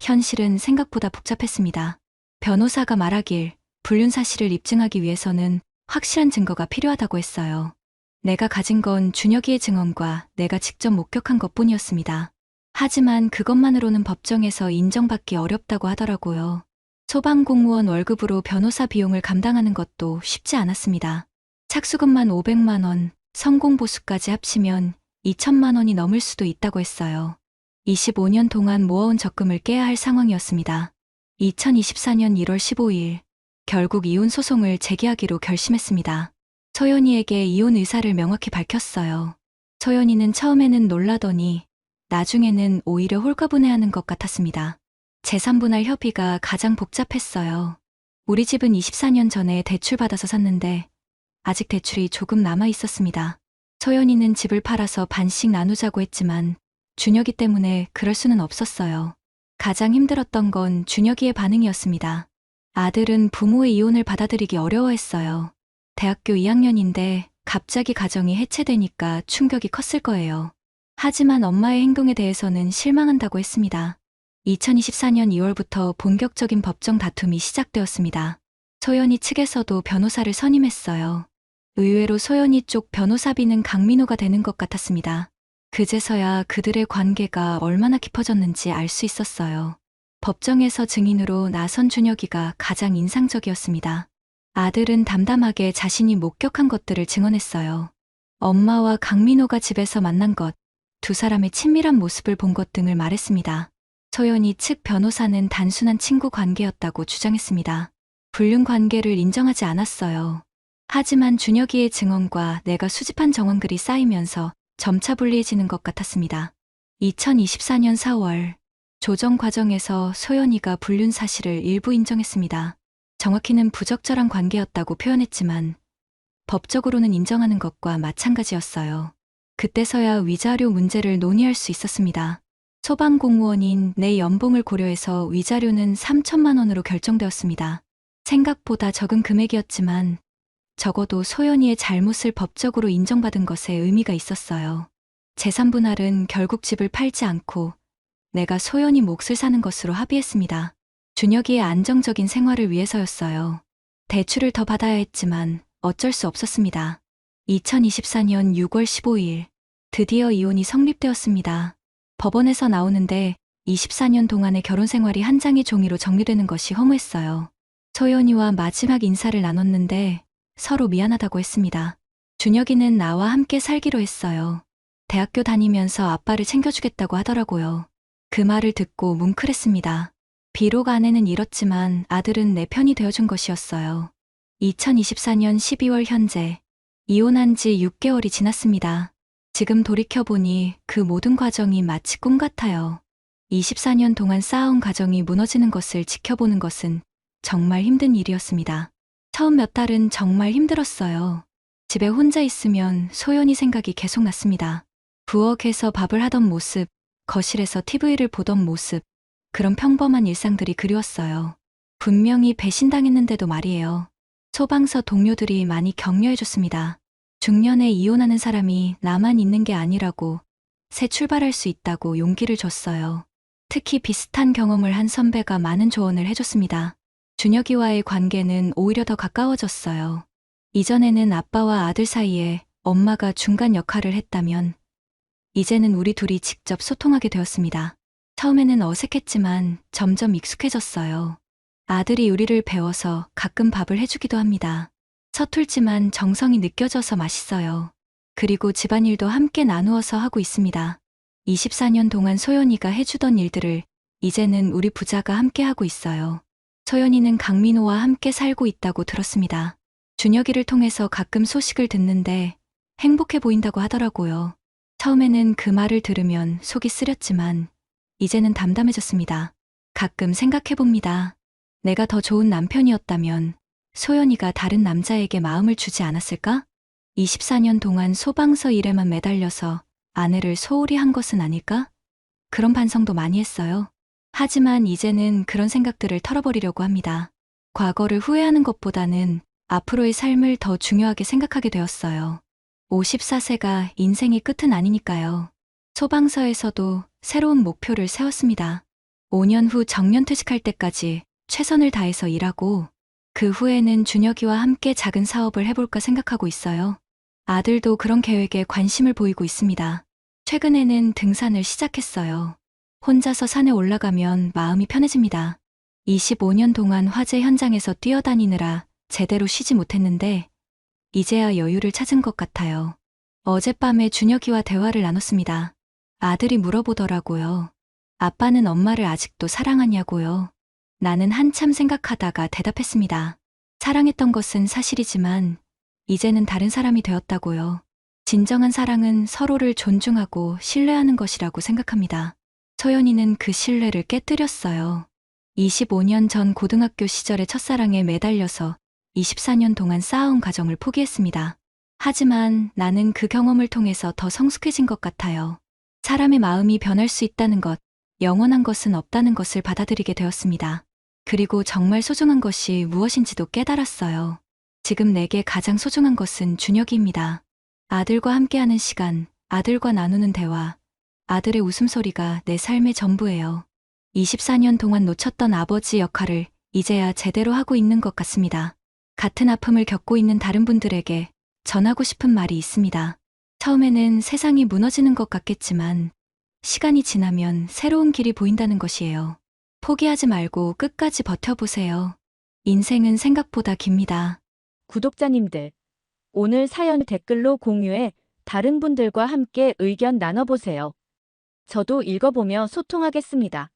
현실은 생각보다 복잡했습니다. 변호사가 말하길 불륜 사실을 입증하기 위해서는 확실한 증거가 필요하다고 했어요. 내가 가진 건 준혁이의 증언과 내가 직접 목격한 것뿐이었습니다. 하지만 그것만으로는 법정에서 인정받기 어렵다고 하더라고요. 소방공무원 월급으로 변호사 비용을 감당하는 것도 쉽지 않았습니다. 착수금만 500만 원, 성공보수까지 합치면 2천만 원이 넘을 수도 있다고 했어요. 25년 동안 모아온 적금을 깨야 할 상황이었습니다. 2024년 1월 15일, 결국 이혼 소송을 제기하기로 결심했습니다. 소연이에게 이혼 의사를 명확히 밝혔어요. 소연이는 처음에는 놀라더니 나중에는 오히려 홀가분해하는 것 같았습니다. 재산분할 협의가 가장 복잡했어요. 우리 집은 24년 전에 대출받아서 샀는데 아직 대출이 조금 남아 있었습니다. 소연이는 집을 팔아서 반씩 나누자고 했지만 준혁이 때문에 그럴 수는 없었어요. 가장 힘들었던 건 준혁이의 반응이었습니다. 아들은 부모의 이혼을 받아들이기 어려워했어요. 대학교 2학년인데 갑자기 가정이 해체되니까 충격이 컸을 거예요. 하지만 엄마의 행동에 대해서는 실망한다고 했습니다. 2024년 2월부터 본격적인 법정 다툼이 시작되었습니다. 소연이 측에서도 변호사를 선임했어요. 의외로 소연이 쪽 변호사비는 강민호가 되는 것 같았습니다. 그제서야 그들의 관계가 얼마나 깊어졌는지 알 수 있었어요. 법정에서 증인으로 나선 준혁이가 가장 인상적이었습니다. 아들은 담담하게 자신이 목격한 것들을 증언했어요. 엄마와 강민호가 집에서 만난 것, 두 사람의 친밀한 모습을 본 것 등을 말했습니다. 소연이 측 변호사는 단순한 친구 관계였다고 주장했습니다. 불륜 관계를 인정하지 않았어요. 하지만 준혁이의 증언과 내가 수집한 정황글이 쌓이면서 점차 불리해지는 것 같았습니다. 2024년 4월, 조정 과정에서 소연이가 불륜 사실을 일부 인정했습니다. 정확히는 부적절한 관계였다고 표현했지만 법적으로는 인정하는 것과 마찬가지였어요. 그때서야 위자료 문제를 논의할 수 있었습니다. 소방공무원인 내 연봉을 고려해서 위자료는 3천만 원으로 결정되었습니다. 생각보다 적은 금액이었지만 적어도 소연이의 잘못을 법적으로 인정받은 것에 의미가 있었어요. 재산 분할은 결국 집을 팔지 않고 내가 소연이 몫을 사는 것으로 합의했습니다. 준혁이의 안정적인 생활을 위해서였어요. 대출을 더 받아야 했지만 어쩔 수 없었습니다. 2024년 6월 15일, 드디어 이혼이 성립되었습니다. 법원에서 나오는데 24년 동안의 결혼 생활이 한 장의 종이로 정리되는 것이 허무했어요. 소연이와 마지막 인사를 나눴는데 서로 미안하다고 했습니다. 준혁이는 나와 함께 살기로 했어요. 대학교 다니면서 아빠를 챙겨주겠다고 하더라고요. 그 말을 듣고 뭉클했습니다. 비록 아내는 잃었지만 아들은 내 편이 되어준 것이었어요. 2024년 12월 현재, 이혼한 지 6개월이 지났습니다. 지금 돌이켜보니 그 모든 과정이 마치 꿈 같아요. 24년 동안 쌓아온 가정이 무너지는 것을 지켜보는 것은 정말 힘든 일이었습니다. 처음 몇 달은 정말 힘들었어요. 집에 혼자 있으면 소연이 생각이 계속 났습니다. 부엌에서 밥을 하던 모습, 거실에서 TV를 보던 모습, 그런 평범한 일상들이 그리웠어요. 분명히 배신당했는데도 말이에요. 소방서 동료들이 많이 격려해줬습니다. 중년에 이혼하는 사람이 나만 있는 게 아니라고, 새 출발할 수 있다고 용기를 줬어요. 특히 비슷한 경험을 한 선배가 많은 조언을 해줬습니다. 준혁이와의 관계는 오히려 더 가까워졌어요. 이전에는 아빠와 아들 사이에 엄마가 중간 역할을 했다면 이제는 우리 둘이 직접 소통하게 되었습니다. 처음에는 어색했지만 점점 익숙해졌어요. 아들이 요리를 배워서 가끔 밥을 해주기도 합니다. 서툴지만 정성이 느껴져서 맛있어요. 그리고 집안일도 함께 나누어서 하고 있습니다. 24년 동안 소연이가 해주던 일들을 이제는 우리 부자가 함께 하고 있어요. 소연이는 강민호와 함께 살고 있다고 들었습니다. 준혁이를 통해서 가끔 소식을 듣는데 행복해 보인다고 하더라고요. 처음에는 그 말을 들으면 속이 쓰렸지만 이제는 담담해졌습니다. 가끔 생각해봅니다. 내가 더 좋은 남편이었다면 소연이가 다른 남자에게 마음을 주지 않았을까? 24년 동안 소방서 일에만 매달려서 아내를 소홀히 한 것은 아닐까? 그런 반성도 많이 했어요. 하지만 이제는 그런 생각들을 털어버리려고 합니다. 과거를 후회하는 것보다는 앞으로의 삶을 더 중요하게 생각하게 되었어요. 54세가 인생의 끝은 아니니까요. 소방서에서도 새로운 목표를 세웠습니다. 5년 후 정년퇴직할 때까지 최선을 다해서 일하고 그 후에는 준혁이와 함께 작은 사업을 해볼까 생각하고 있어요. 아들도 그런 계획에 관심을 보이고 있습니다. 최근에는 등산을 시작했어요. 혼자서 산에 올라가면 마음이 편해집니다. 25년 동안 화재 현장에서 뛰어다니느라 제대로 쉬지 못했는데 이제야 여유를 찾은 것 같아요. 어젯밤에 준혁이와 대화를 나눴습니다. 아들이 물어보더라고요. 아빠는 엄마를 아직도 사랑하냐고요. 나는 한참 생각하다가 대답했습니다. 사랑했던 것은 사실이지만 이제는 다른 사람이 되었다고요. 진정한 사랑은 서로를 존중하고 신뢰하는 것이라고 생각합니다. 소연이는 그 신뢰를 깨뜨렸어요. 25년 전 고등학교 시절의 첫사랑에 매달려서 24년 동안 쌓아온 가정을 포기했습니다. 하지만 나는 그 경험을 통해서 더 성숙해진 것 같아요. 사람의 마음이 변할 수 있다는 것, 영원한 것은 없다는 것을 받아들이게 되었습니다. 그리고 정말 소중한 것이 무엇인지도 깨달았어요. 지금 내게 가장 소중한 것은 준혁이입니다. 아들과 함께하는 시간, 아들과 나누는 대화, 아들의 웃음소리가 내 삶의 전부예요. 24년 동안 놓쳤던 아버지 역할을 이제야 제대로 하고 있는 것 같습니다. 같은 아픔을 겪고 있는 다른 분들에게 전하고 싶은 말이 있습니다. 처음에는 세상이 무너지는 것 같겠지만 시간이 지나면 새로운 길이 보인다는 것이에요. 포기하지 말고 끝까지 버텨보세요. 인생은 생각보다 깁니다. 구독자님들, 오늘 사연 댓글로 공유해 다른 분들과 함께 의견 나눠보세요. 저도 읽어보며 소통하겠습니다.